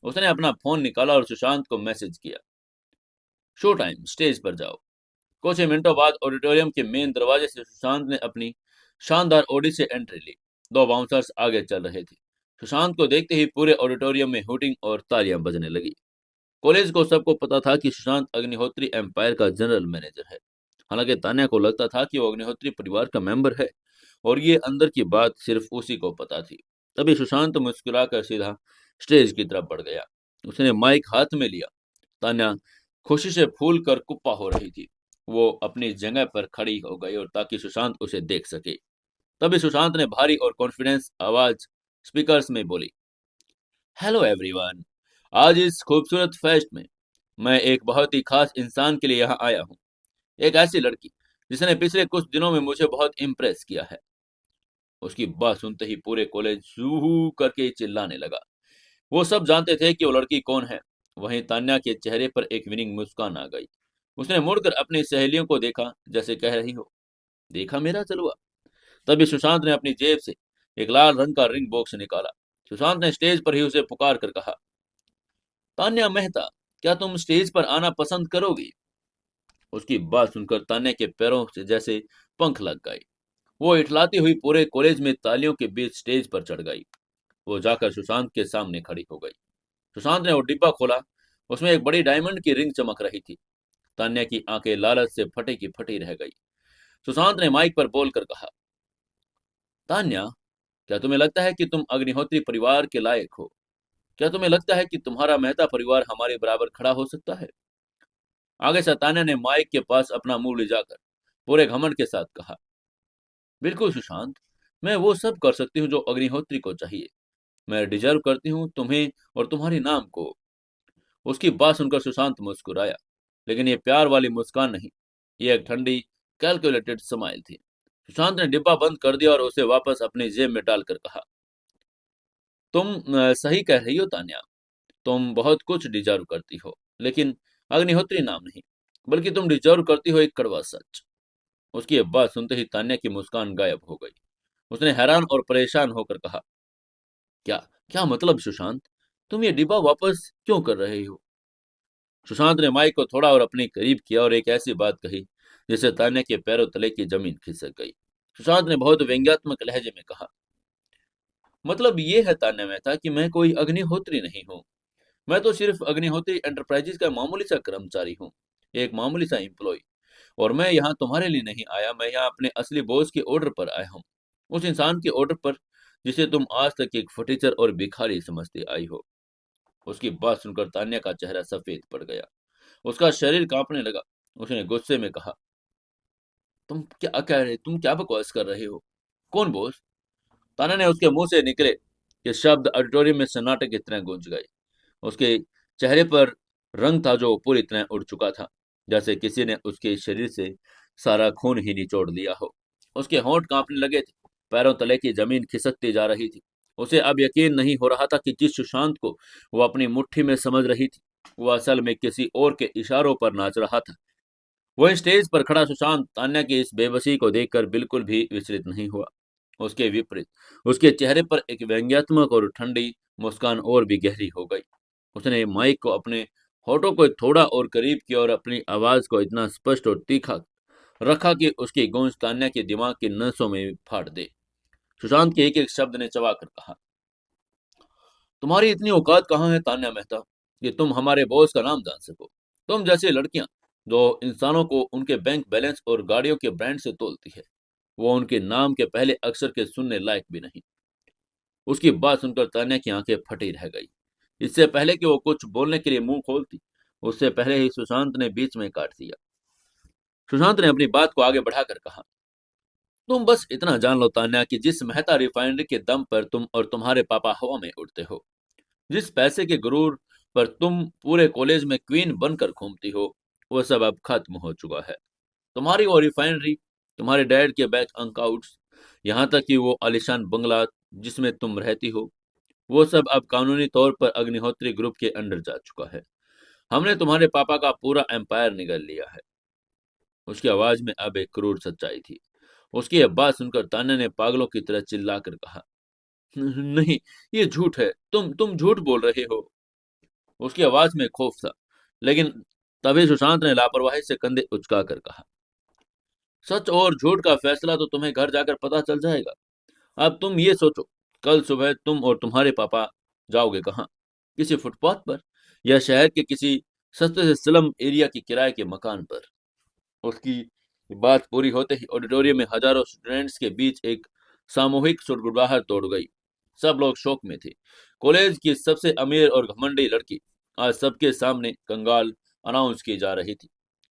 उसने अपना फोन निकाला और सुशांत को मैसेज किया, शो टाइम, स्टेज पर जाओ। कुछ ही मिनटों बाद ऑडिटोरियम के मेन दरवाजे से सुशांत ने अपनी शानदार ऑडी से एंट्री ली। दो बाउंसर्स आगे चल रहे थे। सुशांत को देखते ही पूरे ऑडिटोरियम में हूटिंग और तालियां बजने लगी। कॉलेज को सबको पता था कि सुशांत अग्निहोत्री एम्पायर का जनरल मैनेजर है। हालांकि तान्या को लगता था कि वो अग्निहोत्री परिवार का मेंबर है और ये अंदर की बात सिर्फ उसी को पता थी। तभी सुशांत मुस्कुराकर सीधा स्टेज की तरफ बढ़ गया। उसने माइक हाथ में लिया। तान्या खुशी से फूल कर कुप्पा हो रही थी। वो अपनी जगह पर खड़ी हो गई और ताकि सुशांत उसे देख सके। तभी सुशांत ने भारी और कॉन्फिडेंस आवाज स्पीकर्स में बोली, हेलो एवरीवन, आज इस खूबसूरत फेस्ट में मैं एक बहुत ही खास इंसान के लिए यहाँ आया हूँ। एक ऐसी लड़की जिसने पिछले कुछ दिनों में मुझे बहुत इम्प्रेस किया है। उसकी बात सुनते ही पूरे कॉलेज जूहू करके चिल्लाने लगा। वो सब जानते थे कि वो लड़की कौन है। वहीं तान्या के चेहरे पर एक विनिंग मुस्कान आ गई। उसने मुड़कर अपनी सहेलियों को देखा, जैसे कह रही हो, देखा मेरा चलवा। तभी सुशांत ने अपनी जेब से एक लाल रंग का रिंग बॉक्स निकाला। सुशांत ने स्टेज पर ही उसे पुकार कर कहा, तान्या मेहता, क्या तुम स्टेज पर आना पसंद करोगी? उसकी बात सुनकर तान्या के पैरों से जैसे पंख लग गए। वो इठलाती हुई पूरे कॉलेज में तालियों के बीच स्टेज पर चढ़ गई। वो जाकर सुशांत के सामने खड़ी हो गई। सुशांत ने वो डिब्बा खोला। उसमें एक बड़ी डायमंड की रिंग चमक रही थी। तान्या की आंखें लालच से फटी की फटी रह गई। सुशांत ने माइक पर बोलकर कहा, तान्या, क्या तुम्हें लगता है कि तुम अग्निहोत्री परिवार के लायक हो? क्या तुम्हें लगता है कि तुम्हारा मेहता परिवार हमारे बराबर खड़ा हो सकता है? आगे से तान्या ने माइक के पास अपना मुंह ले जाकर पूरे घमंड के साथ कहा, बिल्कुल सुशांत, मैं वो सब कर सकती हूँ जो अग्निहोत्री को चाहिए। मैं डिजर्व करती हूँ तुम्हें और तुम्हारी नाम को। उसकी बात सुनकर सुशांत मुस्कुराया, लेकिन ये प्यार वाली मुस्कान नहीं, ये एक ठंडी कैलकुलेटेड स्माइल थी। सुशांत ने डिब्बा बंद कर दिया और उसे वापस अपनी जेब में डालकर कहा, तुम सही कह रही हो तान्या, तुम बहुत कुछ डिजर्व करती हो, लेकिन अग्निहोत्री नाम नहीं। बल्कि तुम डिजर्व करती हो एक कड़वा सच। उसकी ये बात सुनते ही तान्या की मुस्कान गायब हो गई। उसने हैरान और परेशान होकर कहा, क्या क्या मतलब सुशांत? तुम ये डिब्बा वापस क्यों कर रहे हो? सुशांत ने माइक को थोड़ा और अपने करीब किया और एक ऐसी बात कही जिससे तान्या के पैरों तले की जमीन खिसक गई। सुशांत ने बहुत व्यंग्यात्मक लहजे में कहा, मतलब ये है तान्या मेहता कि मैं कोई अग्निहोत्री नहीं हूँ। मैं तो सिर्फ अग्निहोत्री एंटरप्राइजेज का मामूली सा कर्मचारी हूँ, एक मामूली सा एम्प्लॉय। और मैं यहाँ तुम्हारे लिए नहीं आया, मैं यहाँ अपने असली बॉस के ऑर्डर पर आया हूँ। उस इंसान के ऑर्डर पर जिसे तुम आज तक एक फटीचर और भिखारी समझते आई हो। उसकी बात सुनकर तान्या का चेहरा सफेद पड़ गया। उसका शरीर कांपने लगा। उसने गुस्से में कहा, तुम क्या बकवास कर रहे हो? कौन बॉस? तान्या ने उसके मुंह से निकले ये शब्द ऑडिटोरियम में सन्नाटे की तरह गूंज गए। उसके चेहरे पर रंग था जो पूरी तरह उड़ चुका था, जैसे किसी ने उसके शरीर से सारा खून ही निचोड़ लिया हो। उसके होंठ कांपने लगे थे, पैरों तले की जमीन खिसकती जा रही थी। उसे अब यकीन नहीं हो रहा था कि जिस सुशांत को वो अपनी मुट्ठी में समझ रही थी, वो असल में किसी और के इशारों पर नाच रहा था। वही स्टेज पर खड़ा सुशांत तान्या की इस बेबसी को देखकर बिल्कुल भी विचलित नहीं हुआ। उसके विपरीत उसके चेहरे पर एक व्यंग्यात्मक और ठंडी मुस्कान और भी गहरी हो गई। उसने माइक को अपने होठों को थोड़ा और करीब किया और अपनी आवाज को इतना स्पष्ट और तीखा रखा कि उसकी गूंज तान्या के दिमाग की नसों में फाड़ दे। सुशांत के एक एक शब्द ने चबाकर कहा, तुम्हारी इतनी औकात कहाँ है तान्या मेहता कि तुम हमारे बॉस का नाम जान सको? तुम जैसी लड़कियां जो इंसानों को उनके बैंक बैलेंस और गाड़ियों के ब्रांड से तोलती है, वो उनके नाम के पहले अक्षर के सुनने लायक भी नहीं। उसकी बात सुनकर तान्या की आंखें फटी रह गई। इससे पहले कि वो कुछ बोलने के लिए मुंह खोलती, उससे पहले ही सुशांत ने बीच में काट दिया। सुशांत ने अपनी बात को आगे बढ़ाकर कहा, तुम बस इतना जान लो तान्या कि जिस मेहता रिफाइनरी के दम पर तुम और तुम्हारे पापा हवा में उड़ते हो, जिस पैसे के गुरूर पर तुम पूरे कॉलेज में क्वीन बनकर घूमती हो, वो सब अब खत्म हो चुका है। तुम्हारी वो रिफाइनरी, तुम्हारे डैड के बैंक अकाउंट्स, यहाँ तक कि वो आलिशान बंगला जिसमें तुम रहती हो, वो सब अब कानूनी तौर पर अग्निहोत्री ग्रुप के अंडर जा चुका है। हमने तुम्हारे पापा का पूरा एम्पायर निगल लिया है। उसकी आवाज में अब एक क्रूर सच्चाई थी। उसकी यह बात सुनकर तान्या ने पागलों की तरह चिल्लाकर कहा, नहीं, ये झूठ है, तुम झूठ बोल रहे हो। उसकी आवाज में खौफ था, लेकिन तभी सुशांत ने लापरवाही से कंधे उचकाकर कहा, सच और झूठ का फैसला तो तुम्हें घर जाकर पता चल जाएगा। अब तुम ये सोचो, कल सुबह तुम और तुम्हारे पापा जाओगे कहाँ? किसी फुटपाथ पर, या शहर के किसी सस्ते से स्लम एरिया की किराए के मकान पर? उसकी बात पूरी होते ही ऑडिटोरियम में हजारों स्टूडेंट्स के बीच एक सामूहिक सुड़गुड़ाहट तोड़ गई। सब लोग शौक में थे। कॉलेज की सबसे अमीर और घमंडी लड़की आज सबके सामने कंगाल अनाउंस की जा रही थी।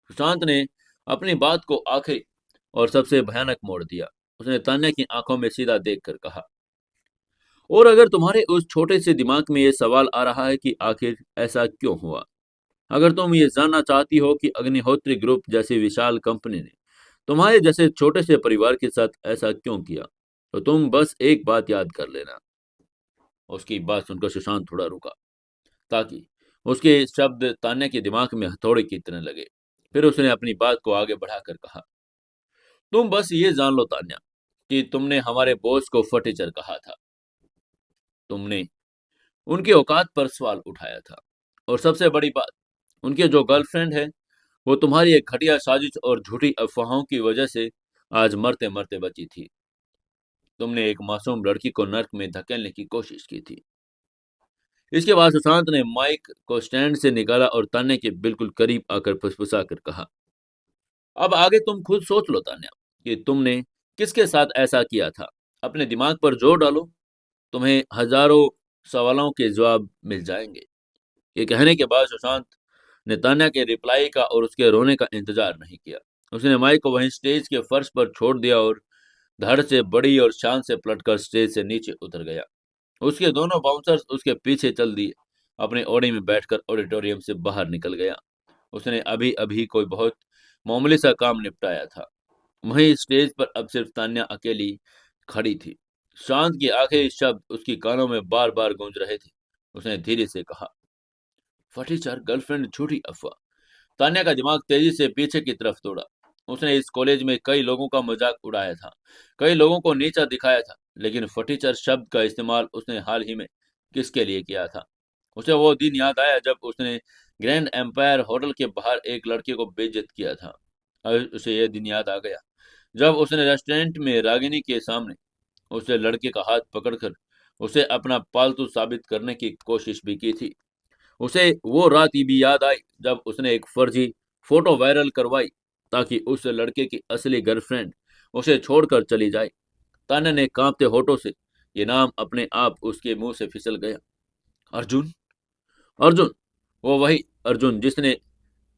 सुशांत ने अपनी बात को आखिरी और सबसे भयानक मोड़ दिया। उसने तान्या की आंखों में सीधा देखकर कहा, और अगर तुम्हारे उस छोटे से दिमाग में ये सवाल आ रहा है कि आखिर ऐसा क्यों हुआ, अगर तुम ये जानना चाहती हो कि अग्निहोत्री ग्रुप जैसी विशाल कंपनी ने तुम्हारे जैसे छोटे से परिवार के साथ ऐसा क्यों किया, तो तुम बस एक बात याद कर लेना। उसकी बात सुनकर सुशांत थोड़ा रुका, ताकि उसके शब्द तान्या के दिमाग में हथौड़े की तरह लगे। फिर उसने अपनी बात को आगे बढ़ाकर कहा, तुम बस ये जान लो तान्या कि तुमने हमारे बॉस को फटीचर कहा था। तुमने उनकी औकात पर सवाल उठाया था। और सबसे बड़ी बात, उनके जो गर्लफ्रेंड है, वो तुम्हारी एक घटिया साजिश और झूठी अफवाहों की वजह से आज मरते मरते बची थी। तुमने एक मासूम लड़की को नर्क में धकेलने की कोशिश की थी। इसके बाद सुशांत ने माइक को स्टैंड से निकाला और तान्या के बिल्कुल करीब आकर फुसफुसा कर कहा, अब आगे तुम खुद सोच लो तान्या कि तुमने किसके साथ ऐसा किया था। अपने दिमाग पर जोर डालो, तुम्हें हजारों सवालों के जवाब मिल जाएंगे। ये कहने के बाद सुशांत ने तान्या के रिप्लाई का और उसके रोने का इंतजार नहीं किया। उसने माइक को वहीं स्टेज के फर्श पर छोड़ दिया और धड़ से बड़ी और शान से पलटकर स्टेज से नीचे उतर गया। उसके दोनों बाउंसर्स उसके पीछे चल दिए। अपने ओड़ी में बैठकर ऑडिटोरियम से बाहर निकल गया। उसने अभी अभी कोई बहुत मामूली सा काम निपटाया था। वहीं स्टेज पर अब सिर्फ तान्या अकेली खड़ी थी। शांत के आखिरी शब्द उसकी कानों में बार बार गूंज रहे थे। उसने धीरे से कहा, फटीचर गर्लफ्रेंड झूठी अफवाह, तान्या का दिमाग तेजी से पीछे की तरफ दौड़ा। उसने इस कॉलेज में कई लोगों का मजाक उड़ाया था, कई लोगों को नीचा दिखाया था, लेकिन फटीचर शब्द का इस्तेमाल उसने हाल ही में किसके लिए किया था? उसे वो दिन याद आया जब उसने ग्रैंड एम्पायर होटल के बाहर एक लड़के को बेइज्जत किया था। अब उसे यह दिन याद आ गया जब उसने रेस्टोरेंट में रागिनी के सामने उसे लड़के का हाथ पकड़कर उसे अपना पालतू साबित करने की कोशिश भी की थी। उसे वो रात ही भी याद आई जब उसने एक फर्जी फोटो वायरल करवाई ताकि उस लड़के की असली गर्लफ्रेंड उसे छोड़कर चली जाए। तान्या ने कांपते होठों से ये नाम अपने आप उसके मुंह से फिसल गया। अर्जुन। अर्जुन। वो वही अर्जुन जिसने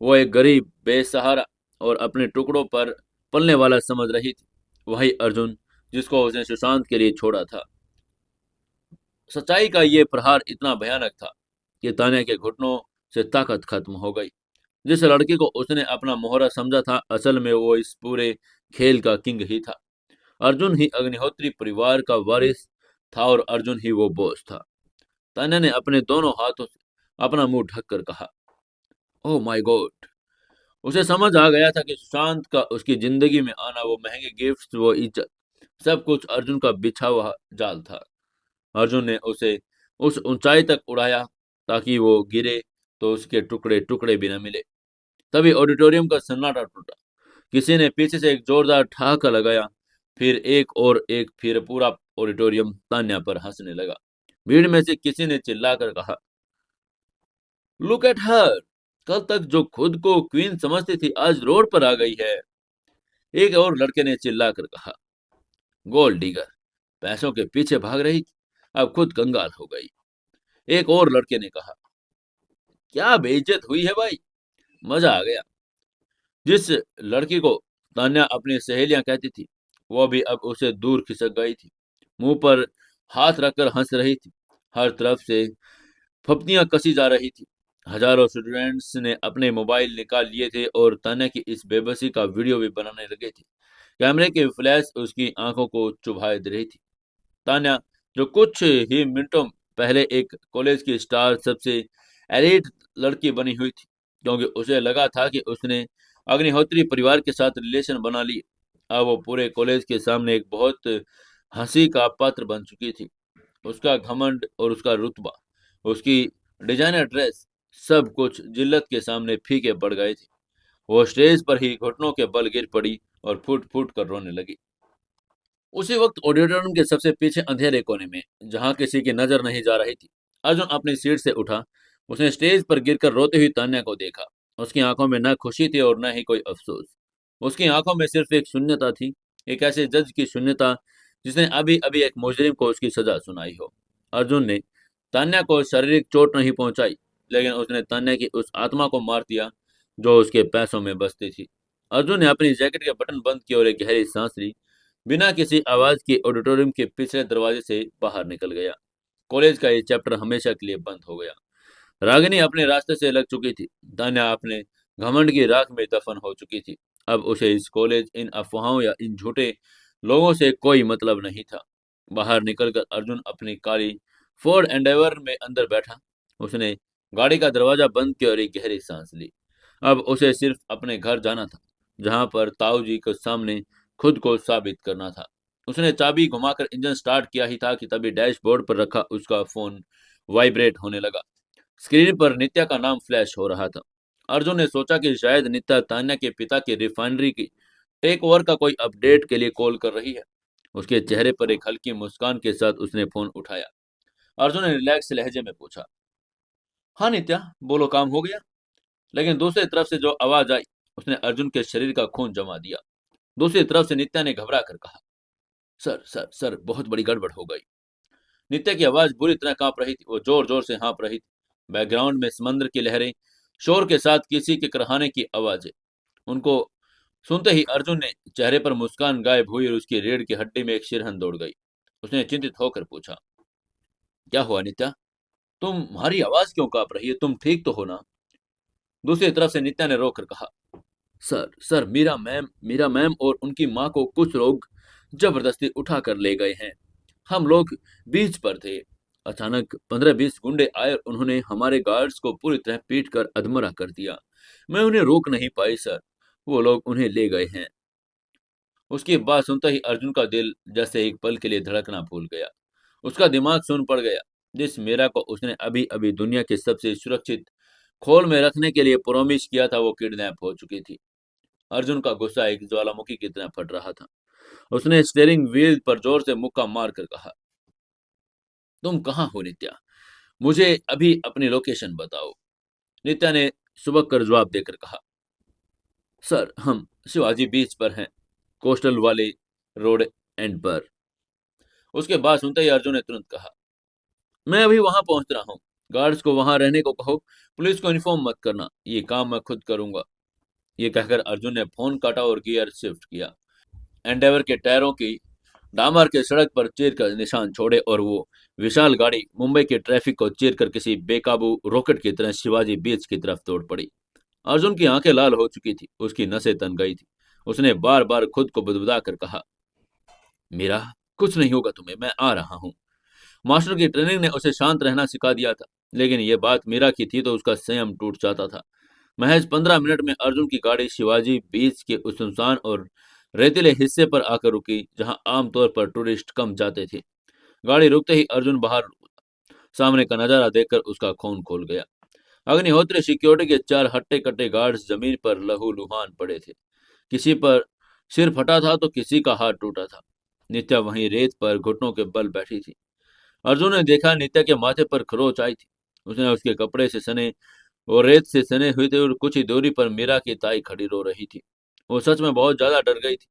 वो एक गरीब बेसहारा और अपने टुकड़ों पर पलने वाला समझ रही थी। वही अर्जुन जिसको उसने सुशांत के लिए छोड़ा था। सच्चाई का ये प्रहार इतना भयानक था कि तान्या के घुटनों से ताकत खत्म हो गई। जिस लड़के को उसने अपना मोहरा समझा था, असल में वो इस पूरे खेल का किंग ही था। अर्जुन ही अग्निहोत्री परिवार का वारिस था और अर्जुन ही वो बॉस था। तान्या ने अपने दोनों हाथों से अपना मुंह ढककर कहा, ओह माय गॉड। उसे समझ आ गया था कि सुशांत का उसकी जिंदगी में आना, वो महंगे गिफ्ट्स, वो इज्जत, सब कुछ अर्जुन का बिछा हुआ जाल था। अर्जुन ने उसे उस ऊंचाई तक उड़ाया ताकि वो गिरे तो उसके टुकड़े टुकड़े भी न मिले। तभी ऑडिटोरियम का सन्नाटा टूटा। किसी ने पीछे से एक जोरदार ठहाका लगाया, फिर एक और एक, फिर पूरा ऑडिटोरियम तान्या पर हंसने लगा। भीड़ में से किसी ने चिल्लाकर कहा, लुक एट हर। कल तक जो खुद को क्वीन समझती थी आज रोड पर आ गई है। एक और लड़के ने चिल्लाकर कहा, गोल्ड डिगर, पैसों के पीछे भाग रही थी, अब खुद कंगाल हो गई। एक और लड़के ने कहा, क्या बेइज्जत हुई है भाई, मजा आ गया। जिस लड़की को तान्या अपनी सहेलियां कहती थी, वो भी अब उसे दूर खिसक गई थी। मुंह पर हाथ रखकर हंस रही थी। हर तरफ से फप्तियां कसी जा रही थी। हजारों स्टूडेंट्स ने अपने मोबाइल निकाल लिए थे और तान्या की इस बेबसी का वीडियो भी बनाने लगे थे। कैमरे की फ्लैश उसकी आंखों को चुभाए दे रही थी। तान्या, जो कुछ ही मिनटों पहले एक कॉलेज की स्टार, सबसे एलीट लड़की बनी हुई थी, क्योंकि उसे लगा था कि उसने अग्निहोत्री परिवार के साथ रिलेशन बना लिए, अब वो पूरे कॉलेज के सामने एक बहुत हंसी का पात्र बन चुकी थी। उसका घमंड और उसका रुतबा, उसकी डिजाइनर ड्रेस, सब कुछ जिल्लत के सामने फीके पड़ गए थे। वो स्टेज पर ही घुटनों के बल गिर पड़ी और फूट फूट कर रोने लगी। उसी वक्त ऑडिटोरियम के सबसे पीछे अंधेरे कोने में, जहां किसी की नजर नहीं जा रही थी, अर्जुन अपनी सीट से उठा। उसने स्टेज पर गिरकर रोते हुई तान्या को देखा। उसकी आंखों में न खुशी थी और न ही कोई अफसोस। उसकी आंखों में सिर्फ एक शून्यता थी, एक ऐसे जज की शून्यता जिसने अभी अभी एक मुजरिम को उसकी सजा सुनाई हो। अर्जुन ने तान्या को शारीरिक चोट नहीं पहुंचाई, लेकिन उसने तान्या की उस आत्मा को मार दिया जो उसके पैसों में बसती थी। अर्जुन ने अपनी जैकेट के बटन बंद किए और एक गहरी सांस ली। बिना किसी आवाज के ऑडिटोरियम के पिछले दरवाजे से बाहर निकल गया। कॉलेज का ये चैप्टर हमेशा के लिए बंद हो गया। रागिनी अपने रास्ते से लग चुकी थी। तान्या अपने घमंड की राख में दफन हो चुकी थी। अब उसे इस कॉलेज, इन अफवाहों या इन झूठे लोगों से कोई मतलब नहीं था। बाहर निकलकर अर्जुन अपनी काली फोर्ड एंडेवर में अंदर बैठा। उसने गाड़ी का दरवाजा बंद किया और एक गहरी सांस ली। अब उसे सिर्फ अपने घर जाना था, जहां पर ताऊ जी के सामने खुद को साबित करना था। उसने चाबी घुमाकर इंजन स्टार्ट किया ही था कि तभी डैशबोर्ड पर रखा उसका फोन वाइब्रेट होने लगा। स्क्रीन पर नित्या का नाम फ्लैश हो रहा था। अर्जुन ने सोचा कि शायद नित्या तान्या के पिता की रिफाइनरी की टेक ओवर का कोई अपडेट के लिए कॉल कर रही है। उसके चेहरे पर एक हल्की मुस्कान के साथ उसने फोन उठाया। अर्जुन ने रिलैक्स लहजे में पूछा, हाँ नित्या, बोलो, काम हो गया? लेकिन दूसरी तरफ से जो आवाज आई, उसने अर्जुन के शरीर का खून जमा दिया। दूसरी तरफ से नित्या ने घबरा कर कहा, सर सर सर, बहुत बड़ी गड़बड़ हो गई। नित्या की आवाज बुरी तरह कांप रही थी। वो जोर जोर से हाँफ रही थी। बैकग्राउंड में समुद्र की लहरें, शोर के साथ किसी के कराहने की आवाजें। उनको सुनते ही अर्जुन ने चेहरे पर मुस्कान गायब हुई और उसकी रीढ़ की हड्डी में एक शिरहन दौड़ गई। उसने चिंतित होकर पूछा, क्या हुआ नित्या? तुम्हारी आवाज क्यों कांप रही है? तुम ठीक तो हो ना? दूसरी तरफ से नित्या ने रोकर कहा, सर सर, मीरा मैम और उनकी माँ को कुछ लोग जबरदस्ती उठा कर ले गए हैं। हम लोग बीच पर थे। अचानक 15-20 गुंडे आए और उन्होंने हमारे गार्ड्स को पूरी तरह पीट कर अधमरा कर दिया। मैं उन्हें रोक नहीं पाई सर, वो लोग उन्हें ले गए हैं। उसकी बात सुनते ही अर्जुन का दिल जैसे एक पल के लिए धड़कना भूल गया। उसका दिमाग सुन पड़ गया। जिस मीरा को उसने अभी अभी दुनिया के सबसे सुरक्षित खोल में रखने के लिए प्रॉमिस किया था, वो किडनैप हो चुकी थी। अर्जुन का गुस्सा एक ज्वालामुखी की तरह फट रहा था। उसने स्टीयरिंग व्हील पर जोर से मुक्का मारकर कहा, तुम कहाँ हो नित्या? मुझे अभी अपनी लोकेशन बताओ। नित्या ने सुबह कर जवाब देकर कहा, सर हम शिवाजी बीच पर हैं, कोस्टल वाले रोड एंड पर। उसके बाद सुनते ही अर्जुन ने तुरंत कहा, मैं अभी वहां पहुंच रहा हूँ। गार्ड्स को वहां रहने को कहो, पुलिस को इन्फॉर्म मत करना, ये काम मैं खुद करूंगा। ये कहकर अर्जुन ने फोन काटा और गियर शिफ्ट किया। एंडेवर के टायरों की डामर के सड़क पर चीर कर निशान छोड़े और वो विशाल गाड़ी मुंबई के ट्रैफिक को चीर कर किसी बेकाबू रॉकेट की तरह शिवाजी बीच की तरफ दौड़ पड़ी। अर्जुन की आंखें लाल हो चुकी थी, उसकी नसें तन गई थी। उसने बार बार खुद को बुदबुदा कर कहा, मीरा, कुछ नहीं होगा तुम्हें, मैं आ रहा हूँ। मास्टर की ट्रेनिंग ने उसे शांत रहना सिखा दिया था, लेकिन यह बात मीरा की थी तो उसका संयम टूट जाता था। महज 15 मिनट में अर्जुन की गाड़ी शिवाजी बीच के उस सुनसान और रेतीले हिस्से पर आकर रुकी जहां आमतौर पर टूरिस्ट कम जाते थे। गाड़ी रुकते ही अर्जुन बाहर, सामने का नजारा देखकर उसका खून खोल गया। अग्निहोत्री सिक्योरिटी के 4 हट्टे कट्टे गार्ड्स जमीन पर लहूलुहान पड़े थे। किसी पर सिर फटा था तो किसी का हाथ टूटा था। नित्या वहीं रेत पर घुटनों के बल बैठी थी। अर्जुन ने देखा नित्या के माथे पर खरोच आई थी। उसने उसके कपड़े से सने और रेत से सने हुए थे और कुछ ही दूरी पर मीरा की ताई खड़ी रो रही थी। वो सच में बहुत ज्यादा डर गई थी।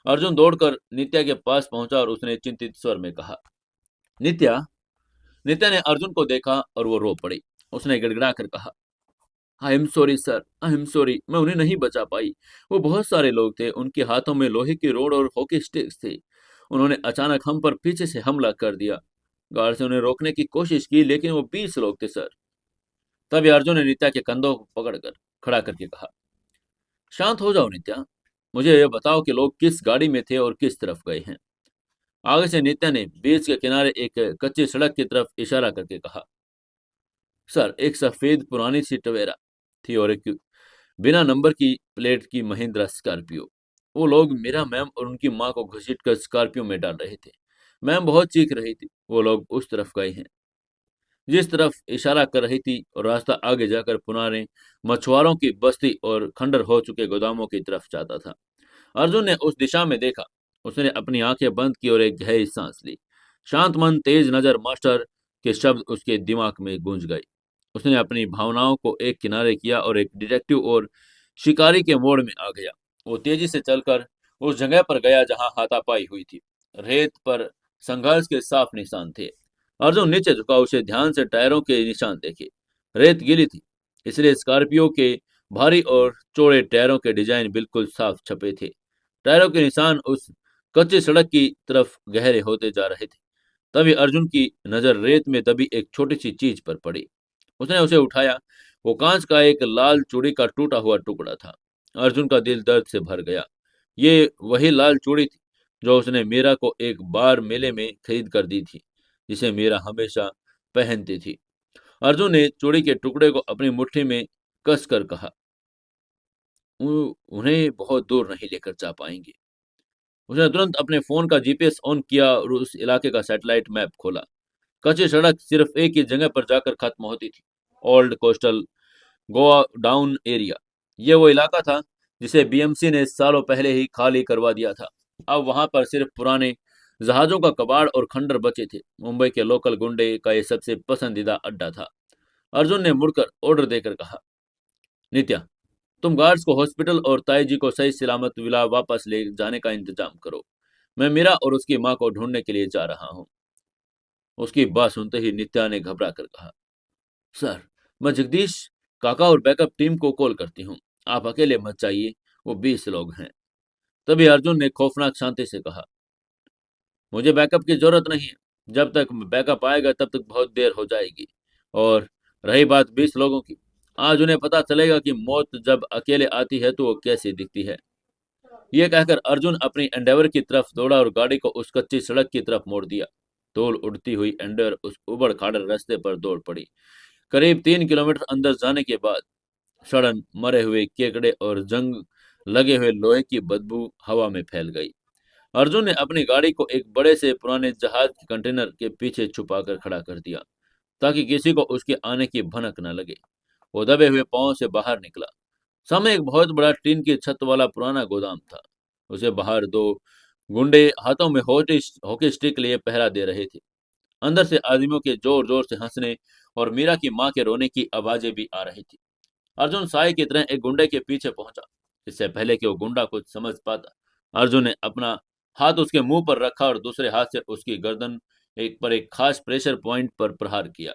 अर्जुन दौड़कर नित्या के पास पहुंचा और उसने चिंतित स्वर में कहा, नित्या। नित्या ने अर्जुन को देखा और वो रो पड़ी। उसने गिड़गिड़ा कर कहा, I am sorry sir, I am sorry, मैं उन्हें नहीं बचा पाई। वो बहुत सारे लोग थे, उनके हाथों में लोहे की रोड और हॉकी स्टिक्स थे। उन्होंने अचानक हम पर पीछे से हमला कर दिया। गार्ड से उन्हें रोकने की कोशिश की, लेकिन वो 20 लोग थे सर। तभी अर्जुन ने नित्या के कंधों को पकड़कर खड़ा करके कहा, शांत हो जाओ नित्या, मुझे यह बताओ कि लोग किस गाड़ी में थे और किस तरफ गए हैं। आगे से नित्या ने बीच के किनारे एक कच्ची सड़क की तरफ इशारा करके कहा, सर एक सफेद पुरानी सी टवेरा थी और एक बिना नंबर की प्लेट की महिंद्रा स्कॉर्पियो। वो लोग मेरा मैम और उनकी माँ को घसीटकर स्कॉर्पियो में डाल रहे थे। मैम बहुत चीख रही थी। वो लोग उस तरफ गए हैं जिस तरफ इशारा कर रही थी, और रास्ता आगे जाकर पुराने मछुआरों की बस्ती और खंडर हो चुके गोदामों की तरफ जाता था। अर्जुन ने उस दिशा में देखा। उसने अपनी आंखें बंद की और एक गहरी सांस ली। शांत मन, तेज नजर, मास्टर के शब्द उसके दिमाग में गूंज गए। उसने अपनी भावनाओं को एक किनारे किया और एक डिटेक्टिव और शिकारी के मोड़ में आ गया। वो तेजी से चलकर उस जगह पर गया जहां हाथापाई हुई थी। रेत पर संघर्ष के साफ निशान थे। अर्जुन नीचे झुका, उसे ध्यान से टायरों के निशान देखे। रेत गीली थी, इसलिए स्कॉर्पियो के भारी और चौड़े टायरों के डिजाइन बिल्कुल साफ छपे थे। टायरों के निशान उस कच्ची सड़क की तरफ गहरे होते जा रहे थे। तभी अर्जुन की नजर रेत में दबी एक छोटी सी चीज पर पड़ी। उसने उसे उठाया। वो कांच का एक लाल चूड़ी का टूटा हुआ टुकड़ा था। अर्जुन का दिल दर्द से भर गया। ये वही लाल चूड़ी थी जो उसने मीरा को एक बार मेले में खरीद कर दी थी, जिसे मीरा हमेशा पहनती थी। अर्जुन ने चूड़ी के टुकड़े को अपनी मुट्ठी में कस कर कहा, उन्हें बहुत दूर नहीं लेकर जा पाएंगे। उसने तुरंत अपने फोन का जीपीएस ऑन किया और उस इलाके का सैटेलाइट मैप खोला। कच्ची सड़क सिर्फ एक ही जगह पर जाकर खत्म होती थी, old coastal Goa down area. ये वो इलाका था जिसे बीएमसी ने सालों पहले ही खाली करवा दिया था। अब वहां पर सिर्फ पुराने जहाजों का कबाड़ और खंडर बचे थे। मुंबई के लोकल गुंडे का ये सबसे पसंदीदा अड्डा था। अर्जुन ने मुड़कर ऑर्डर देकर कहा, नित्या, तुम गार्ड्स को हॉस्पिटल और ताई जी को सही सलामत विला वापस ले जाने का इंतजाम करो। मैं मीरा और उसकी माँ को ढूंढने के लिए जा रहा हूँ। उसकी बात सुनते ही नित्या ने घबरा कर कहा, सर मैं जगदीश काका और बैकअप टीम को कॉल करती हूँ, आप अकेले मत जाइए, वो 20 लोग हैं। तभी अर्जुन ने खौफनाक शांति से कहा, मुझे बैकअप की जरूरत नहीं है। जब तक बैकअप आएगा तब तक बहुत देर हो जाएगी। और रही बात 20 लोगों की, आज उन्हें पता चलेगा कि मौत जब अकेले आती है तो वो कैसी दिखती है। यह कहकर अर्जुन अपनी एंडेवर की तरफ दौड़ा और गाड़ी को उस कच्ची सड़क की तरफ मोड़ दिया। धूल उड़ती हुई एंडेवर उस उबड़ खाबड़ रास्ते पर दौड़ पड़ी। करीब 3 किलोमीटर अंदर जाने के बाद सड़न, मरे हुए केकड़े और जंग लगे हुए लोहे की बदबू हवा में फैल गई। अर्जुन ने अपनी गाड़ी को एक बड़े से पुराने जहाज के कंटेनर के पीछे छुपाकर खड़ा कर दिया, ताकि किसी को उसके आने की भनक न लगे। वो दबे हुए पांव से बाहर निकला। सामने एक बहुत बड़ा टीन की छत वाला पुराना गोदाम था। उसे बाहर दो गुंडे हाथों में हॉकी स्टिक लिए पहरा दे रहे थे। अंदर से आदमियों के जोर जोर से हंसने और मीरा की मां के रोने की आवाजें भी आ रही थी। अर्जुन साई की तरह एक गुंडे के पीछे पहुंचा। इससे पहले कि वो गुंडा कुछ समझ पाता, अर्जुन ने अपना हाथ उसके मुंह पर रखा और दूसरे हाथ से उसकी गर्दन एक खास प्रेशर पॉइंट पर प्रहार किया।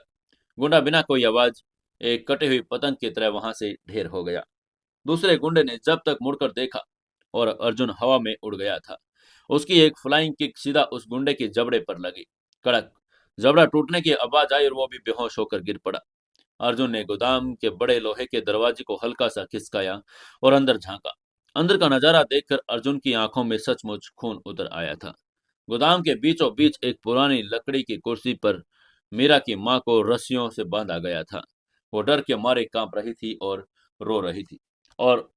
गुंडा बिना कोई आवाज एक कटी हुई पतंग की तरह वहां से ढेर हो गया। दूसरे गुंडे ने जब तक मुड़कर देखा और अर्जुन हवा में उड़ गया था। उसकी एक फ्लाइंग किक सीधा उस गुंडे के जबड़े पर लगी। कड़क जबड़ा टूटने की आवाज आई और वो भी बेहोश होकर गिर पड़ा। अर्जुन ने गोदाम के बड़े लोहे के दरवाजे को हल्का सा खिसकाया और अंदर झांका। अंदर का नजारा देखकर अर्जुन की आंखों में सचमुच खून उतर आया था। गोदाम के बीचों बीच एक पुरानी लकड़ी की कुर्सी पर मीरा की मां को रस्सियों से बांधा गया था। वो डर के मारे कांप रही थी और रो रही थी। और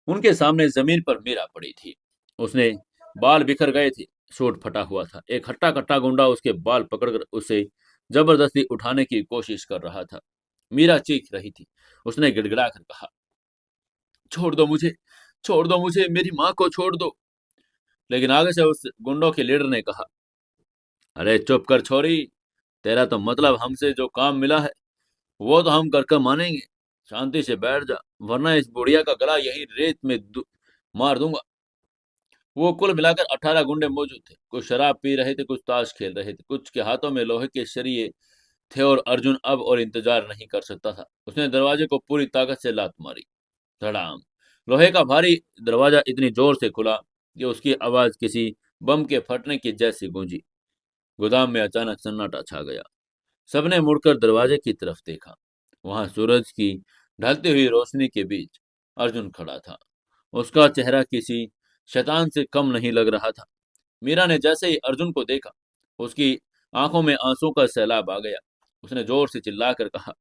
उनके सामने जमीन पर मीरा पड़ी थी। उसने बाल बिखर गए थे, सूट फटा हुआ था। एक हट्टा कट्टा गुंडा उसके बाल पकड़कर उसे जबरदस्ती उठाने की कोशिश कर रहा था। मीरा चीख रही थी। उसने गिड़गिड़ा कर कहा, छोड़ दो मुझे, छोड़ दो मुझे, मेरी माँ को छोड़ दो। लेकिन आगे से उस गुंडों के लीडर ने कहा, अरे चुप कर छोरी, तेरा तो मतलब हमसे जो काम मिला है वो तो हम कर कर मानेंगे। शांति से बैठ जा, वरना इस बुढ़िया का गला यही रेत में मार दूंगा। वो कुल मिलाकर 18 गुंडे मौजूद थे। कुछ शराब पी रहे थे, कुछ ताश खेल रहे थे, कुछ के हाथों में लोहे के सरिये थे और अर्जुन अब और इंतजार नहीं कर सकता था। उसने दरवाजे को पूरी ताकत से लात मारी। धड़ाम। लोहे का भारी दरवाजा इतनी जोर से खुला कि उसकी आवाज किसी बम के फटने की जैसी गूंजी। गोदाम में अचानक सन्नाटा छा गया। सबने मुड़कर दरवाजे की तरफ देखा। वहां सूरज की ढलती हुई रोशनी के बीच अर्जुन खड़ा था। उसका चेहरा किसी शैतान से कम नहीं लग रहा था। मीरा ने जैसे ही अर्जुन को देखा, उसकी आंखों में आंसू का सैलाब आ गया। उसने जोर से चिल्लाकर कहा,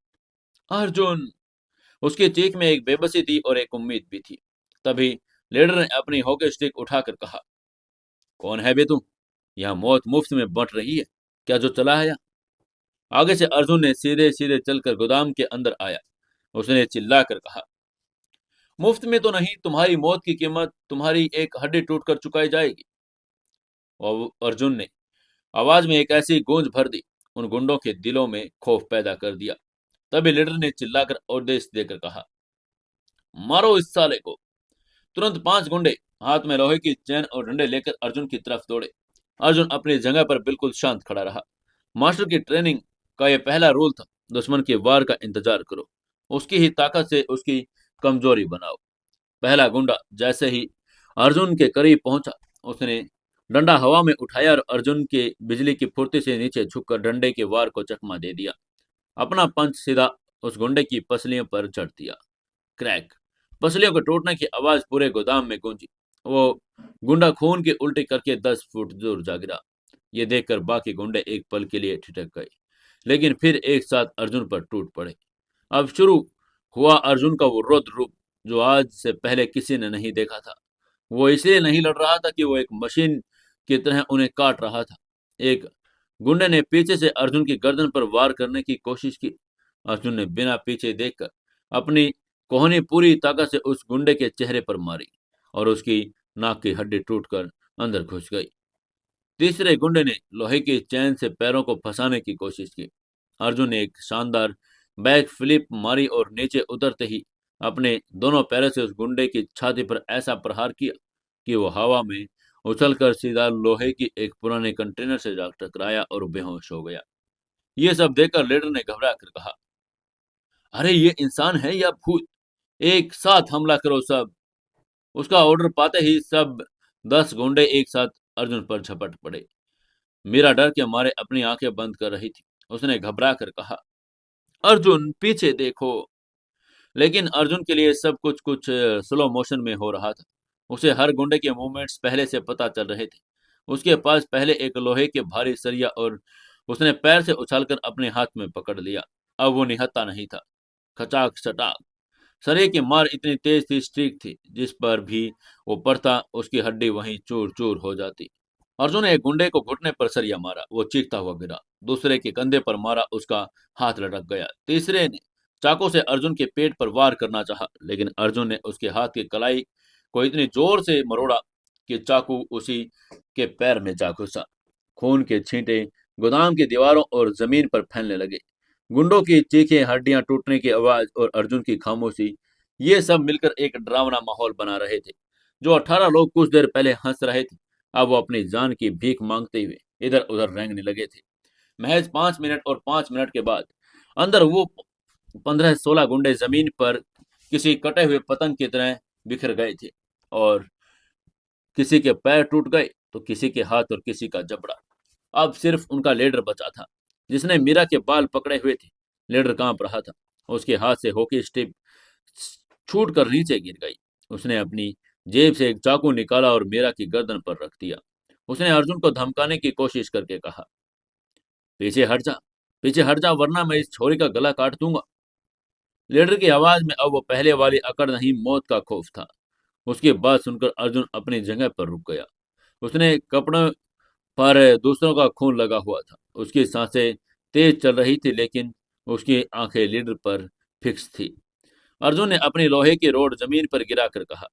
अर्जुन। उसकी चीख में एक बेबसी थी और एक उम्मीद भी थी। तभी लीडर ने अपनी हॉकी स्टिक उठाकर कहा, कौन है बे तू? यहाँ मौत मुफ्त में बंट रही है क्या जो चला है? आगे से अर्जुन ने सीधे सीधे चलकर गोदाम के अंदर आया। उसने चिल्लाकर कहा, मुफ्त में तो नहीं, तुम्हारी मौत की कीमत तुम्हारी एक हड्डी टूटकर चुकाई जाएगी। और अर्जुन ने आवाज में एक ऐसी गूंज भर दी, उन गुंडों के दिलों में खौफ पैदा कर दिया। तभी लीडर ने चिल्लाकर आदेश देकर कहा, मारो इस साले को। तुरंत 5 गुंडे हाथ में लोहे की चैन और डंडे लेकर अर्जुन की तरफ दौड़े। अर्जुन अपनी जगह पर बिल्कुल शांत खड़ा रहा। मास्टर की ट्रेनिंग का यह पहला रूल था, दुश्मन के वार का इंतजार करो, उसकी ही ताकत से उसकी कमजोरी बनाओ। पहला गुंडा जैसे ही अर्जुन के करीब पहुंचा, उसने डंडा हवा में उठाया और अर्जुन के बिजली की फुर्ती से नीचे झुककर डंडे के वार को चकमा दे दिया। अपना पंच सीधा उस गुंडे की पसलियों पर चढ़ दिया। क्रैक। पसलियों के टूटने की आवाज पूरे गोदाम में गूंजी। वो गुंडा खून की उल्टी करके 10 फुट दूर जा गिरा। ये देखकर बाकी गुंडे एक पल के लिए ठिठक गए, लेकिन फिर एक साथ अर्जुन पर टूट पड़े। अब शुरू हुआ अर्जुन का वो रौद्र रूप, जो आज से पहले किसी ने नहीं देखा था। वो इसलिए नहीं लड़ रहा था कि वो एक मशीन की तरह उन्हें काट रहा था। एक गुंडे ने पीछे से अर्जुन की गर्दन पर वार करने की कोशिश की। अर्जुन ने बिना पीछे देखकर अपनी कोहनी पूरी ताकत से उस गुंडे के चेहरे पर मारी और उसकी नाक की हड्डी टूटकर अंदर घुस गई। तीसरे गुंडे ने लोहे की चैन से पैरों को फंसाने की कोशिश की। अर्जुन ने एक शानदार बैक फ्लिप मारी और नीचे उतरते ही अपने दोनों पैरों से उस गुंडे की छाती पर ऐसा प्रहार किया कि वो हवा में उछलकर सीधा लोहे की एक पुराने कंटेनर से जा टकराया और बेहोश हो गया। ये सब देखकर लीडर ने घबरा कर कहा, अरे ये इंसान है या भूत? एक साथ हमला करो सब। उसका ऑर्डर पाते ही सब 10 गुंडे एक साथ अर्जुन पर झपट पड़े। मीरा डर के मारे अपनी आंखें बंद कर रही थी। उसने घबरा कर कहा, अर्जुन पीछे देखो। लेकिन अर्जुन के लिए सब कुछ स्लो मोशन में हो रहा था। उसे हर गुंडे के मूवमेंट्स पहले से पता चल रहे थे। उसके पास पहले एक लोहे के भारी सरिया और उसने पैर से उछालकर अपने हाथ में पकड़ लिया। अब वो निहत्था नहीं था। खचाक चटाक सरिये की मार इतनी तेज थी, स्ट्रीक थी, जिस पर भी वो पड़ता उसकी हड्डी वहीं चूर चूर हो जाती। अर्जुन ने एक गुंडे को घुटने पर सरिया मारा, वो चीखता हुआ गिरा। दूसरे के कंधे पर मारा, उसका हाथ लटक गया। तीसरे ने चाकू से अर्जुन के पेट पर वार करना चाहा, लेकिन अर्जुन ने उसके हाथ की कलाई को इतनी जोर से मरोड़ा कि चाकू उसी के पैर में जा घुसा। खून के छींटे गोदाम की दीवारों और जमीन पर फैलने लगे। गुंडों की चीखें, हड्डियां टूटने की आवाज और अर्जुन की खामोशी, ये सब मिलकर एक डरावना माहौल बना रहे थे। जो 18 लोग कुछ देर पहले हंस रहे थे, अब वो अपनी जान की भीख मांगते हुए इधर उधर रेंगने लगे थे। महज 5 मिनट और 5 मिनट के बाद अंदर वो 15-16 गुंडे जमीन पर किसी कटे हुए पतंग की तरह बिखर गए थे, और किसी के पैर टूट गए तो किसी के हाथ और किसी का जबड़ा। अब सिर्फ उनका लीडर बचा था, जिसने मीरा के बाल पकड़े हुए थे। लीडर कांप रहा था, उसके हाथ से हॉकी स्टिक छूट कर नीचे गिर गई। उसने अपनी जेब से एक चाकू निकाला और मीरा की गर्दन पर रख दिया। उसने अर्जुन को धमकाने की कोशिश करके कहा, पीछे हट जा, पीछे हट जा, वरना मैं इस छोरी का गला काट दूंगा। लीडर की आवाज में अब वो पहले वाली अकड़ नहीं, मौत का खौफ था। उसकी बात सुनकर अर्जुन अपनी जगह पर रुक गया। उसने कपड़ों पर दूसरों का खून लगा हुआ था। उसकी सांसें तेज चल रही थी, लेकिन उसकी आंखें लीडर पर फिक्स थी। अर्जुन ने अपनी लोहे की रोड जमीन पर गिराकर कहा,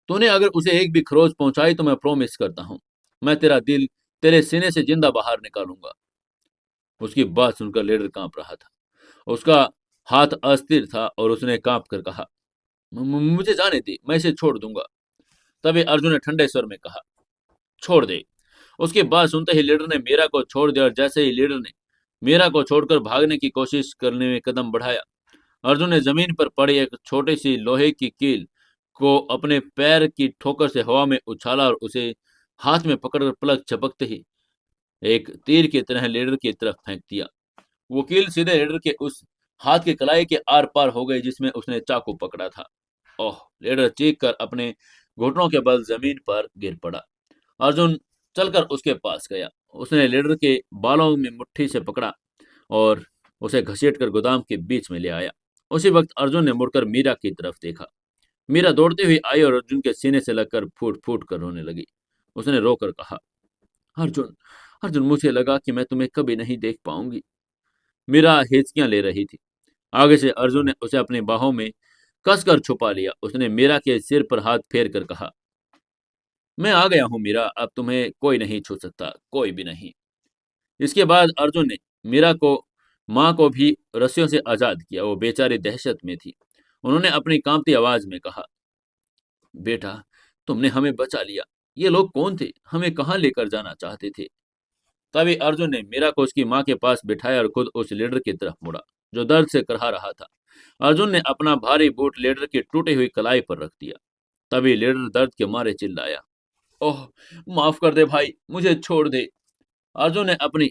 तूने अगर उसे एक भी खरोच पहुंचाई तो मैं प्रॉमिस करता हूं, मैं तेरा दिल तेरे सीने से जिंदा बाहर निकालूंगा। उसकी बात सुनकर लीडर कांप रहा था। उसका हाथ अस्थिर था और उसने कांप कर कहा, मुझे जाने दे, मैं इसे छोड़ दूंगा। तभी अर्जुन ने ठंडे स्वर में कहा, छोड़ दे। उसकी बात सुनते ही लीडर ने मीरा को छोड़ दिया, और जैसे ही लीडर ने मीरा को छोड़कर भागने की कोशिश करने में कदम बढ़ाया, अर्जुन ने जमीन पर पड़ी एक छोटी सी लोहे की कील को अपने पैर की ठोकर से हवा में उछाला और उसे हाथ में पकड़कर पलक झपकते ही एक तीर की तरह लीडर की तरफ फेंक दिया। वो कील सीधे लीडर के उस हाथ की कलाई के आर पार हो गई जिसमें उसने चाकू पकड़ा था। ओह! लीडर चीख कर अपने घुटनों के बल जमीन पर गिर पड़ा। अर्जुन चलकर उसके पास गया। उसने लीडर के बालों में मुट्ठी से पकड़ा और उसे घसीटकर गोदाम के बीच में ले आया। उसी वक्त अर्जुन ने मुड़कर मीरा की तरफ देखा। मीरा दौड़ती हुई आई और अर्जुन के सीने से लगकर फूट फूट कर रोने लगी। उसने रोकर कहा, अर्जुन, अर्जुन, मुझे लगा कि मैं तुम्हें कभी नहीं देख पाऊंगी। मीरा हिचकियां ले रही थी। आगे से अर्जुन ने उसे अपनी बाहों में कसकर छुपा लिया। उसने मीरा के सिर पर हाथ फेर कर कहा, मैं आ गया हूं मीरा, अब तुम्हें कोई नहीं छू सकता, कोई भी नहीं। इसके बाद अर्जुन ने मीरा को माँ को भी रस्सियों से आजाद किया। वो बेचारी दहशत में थी। उन्होंने अपनी कांपती आवाज में कहा, बेटा, तुमने हमें बचा लिया। ये लोग कौन थे, हमें कहाँ लेकर जाना चाहते थे? तभी अर्जुन ने मीरा को उसकी माँ के पास बिठाया और खुद उस लीडर की तरफ मुड़ा, जो दर्द से करहा रहा था। अर्जुन ने अपना भारी बूट लीडर की टूटी हुई कलाई पर रख दिया। तभी लीडर दर्द के मारे चिल्लाया, ओह! माफ कर दे भाई, मुझे छोड़ दे। अर्जुन ने अपनी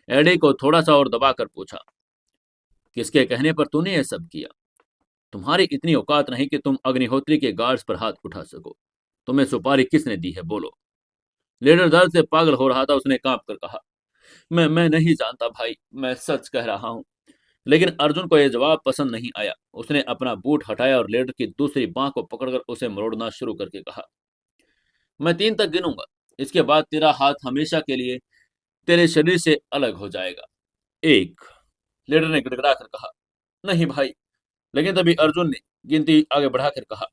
एड़ी को थोड़ा सा और दबाकर पूछा, किसके कहने पर तूने यह सब किया? तुम्हारी इतनी औकात नहीं कि तुम अग्निहोत्री के गार्ड्स पर हाथ उठा सको। तुम्हें सुपारी किसने दी है, बोलो। लीडर दर्द से पागल हो रहा था। उसने कांप कर कहा, मैं नहीं जानता भाई, मैं सच कह रहा हूँ। लेकिन अर्जुन को यह जवाब पसंद नहीं आया। उसने अपना बूट हटाया और लीडर की दूसरी बांह को पकड़कर उसे मरोड़ना शुरू करके कहा, मैं 3 तक गिनूंगा, इसके बाद तेरा हाथ हमेशा के लिए तेरे शरीर से अलग हो जाएगा। 1। लीडर ने गिड़गिड़ा कर कहा, नहीं भाई। लेकिन तभी अर्जुन ने गिनती आगे बढ़ाकर कहा,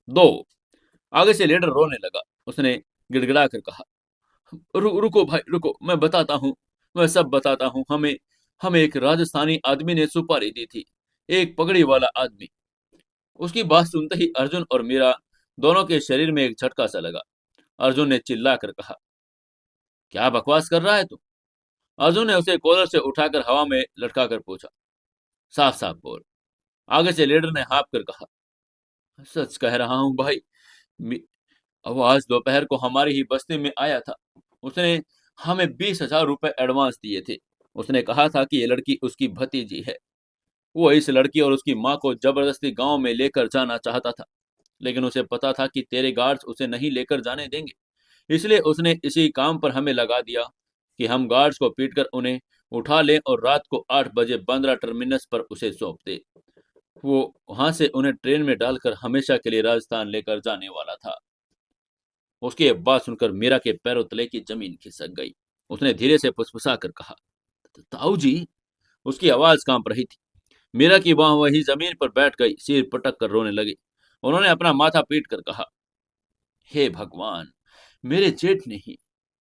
2। आगे से लीडर रोने लगा। उसने गिड़गिड़ा कर कहा, रुको भाई, रुको, मैं बताता हूँ, मैं सब बताता हूँ। हमें हमें एक राजस्थानी आदमी ने सुपारी दी थी, एक पगड़ी वाला आदमी। उसकी बात सुनते ही अर्जुन और मीरा दोनों के शरीर में एक झटका सा लगा। अर्जुन ने चिल्ला कर कहा, क्या बकवास कर रहा है तू? अर्जुन ने उसे कॉलर से उठाकर हवा में लटका कर पूछा, साफ साफ बोल। आगे से लीडर ने हाँफ कर कहा, सच कह रहा हूँ भाई। मी- वो आज दोपहर को हमारी ही बस्ती में आया था। उसने हमें 20,000 रुपए एडवांस दिए थे। उसने कहा था कि ये लड़की उसकी भतीजी है। वो इस लड़की और उसकी माँ को जबरदस्ती गांव में लेकर जाना चाहता था, लेकिन उसे पता था कि तेरे गार्ड्स उसे नहीं लेकर जाने देंगे। इसलिए उसने इसी काम पर हमें लगा दिया कि हम गार्ड्स को पीटकर उन्हें उठा लें और रात को 8 बजे बांद्रा टर्मिनस पर उसे सौंप दे। वो वहां से उन्हें ट्रेन में डालकर हमेशा के लिए राजस्थान लेकर जाने वाला था। उसकी ये बात सुनकर मीरा के पैरों तले की जमीन खिसक गई। उसने धीरे से फुसफुसा कर कहा, ताऊ जी। उसकी आवाज कांप रही थी। मीरा की बाह वही जमीन पर बैठ गई, सिर पटक कर रोने लगी। उन्होंने अपना माथा पीट कर कहा, हे भगवान, मेरे जेठ ने ही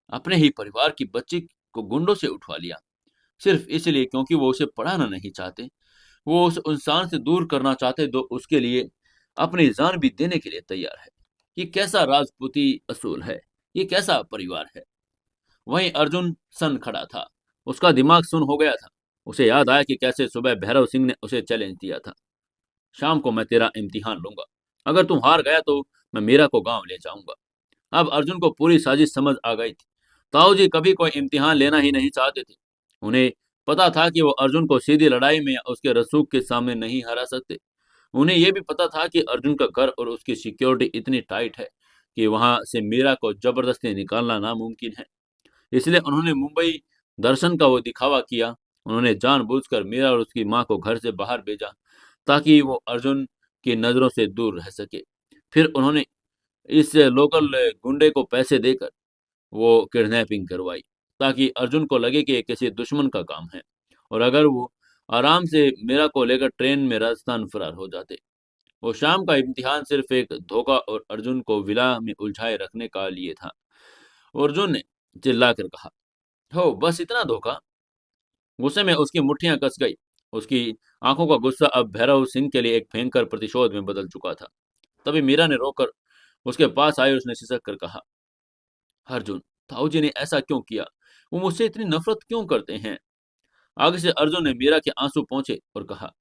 अपने ही परिवार की बच्ची को गुंडों से उठवा लिया, सिर्फ इसलिए क्योंकि वो उसे पढ़ाना नहीं चाहते। वो उस इंसान से दूर करना चाहते जो उसके लिए अपनी जान भी देने के लिए तैयार है। ये कैसा राजपूती असूल है, ये कैसा परिवार है। वहीं अर्जुन सन खड़ा था। उसका दिमाग सुन हो गया था। उसे याद आया कि कैसे सुबह भैरव सिंह ने उसे चैलेंज दिया था, शाम को मैं तेरा इम्तिहान लूंगा, अगर तुम हार गया तो मैं मीरा को गांव ले जाऊंगा। अब अर्जुन को पूरी साजिश समझ आ गई थी। ताऊ जी कभी कोई इम्तिहान लेना ही नहीं चाहते थे। उन्हें पता था कि वो अर्जुन को सीधी लड़ाई में या उसके रसूख के सामने नहीं हरा सकते। उन्हें यह भी पता था कि अर्जुन का घर और उसकी सिक्योरिटी इतनी टाइट है कि वहां से मीरा को जबरदस्ती निकालना नामुमकिन है। इसलिए उन्होंने मुंबई दर्शन का वो दिखावा किया। उन्होंने जानबूझकर मीरा और उसकी माँ को घर से बाहर भेजा ताकि वो अर्जुन की नजरों से दूर रह सके। फिर उन्होंने इस लोकल गुंडे को पैसे देकर वो किडनैपिंग करवाई ताकि अर्जुन को लगे कि ये किसी दुश्मन का काम है, और अगर वो आराम से मीरा को लेकर ट्रेन में राजस्थान फरार हो जाते। वो शाम का इम्तिहान सिर्फ एक धोखा और अर्जुन को विला में उलझाए रखने का लिए था। अर्जुन ने चिल्लाकर कहा, हो बस इतना धोखा। गुस्से में उसकी मुट्ठियां कस गई। उसकी आंखों का गुस्सा अब भैरव सिंह के लिए एक भयंकर प्रतिशोध में बदल चुका था। तभी मीरा ने रोकर उसके पास आई और उसने सिसक कर कहा, अर्जुन, ताऊ जी ने ऐसा क्यों किया? वो मुझसे इतनी नफरत क्यों करते हैं? आगे से अर्जुन ने मीरा के आंसू पोंछे और कहा,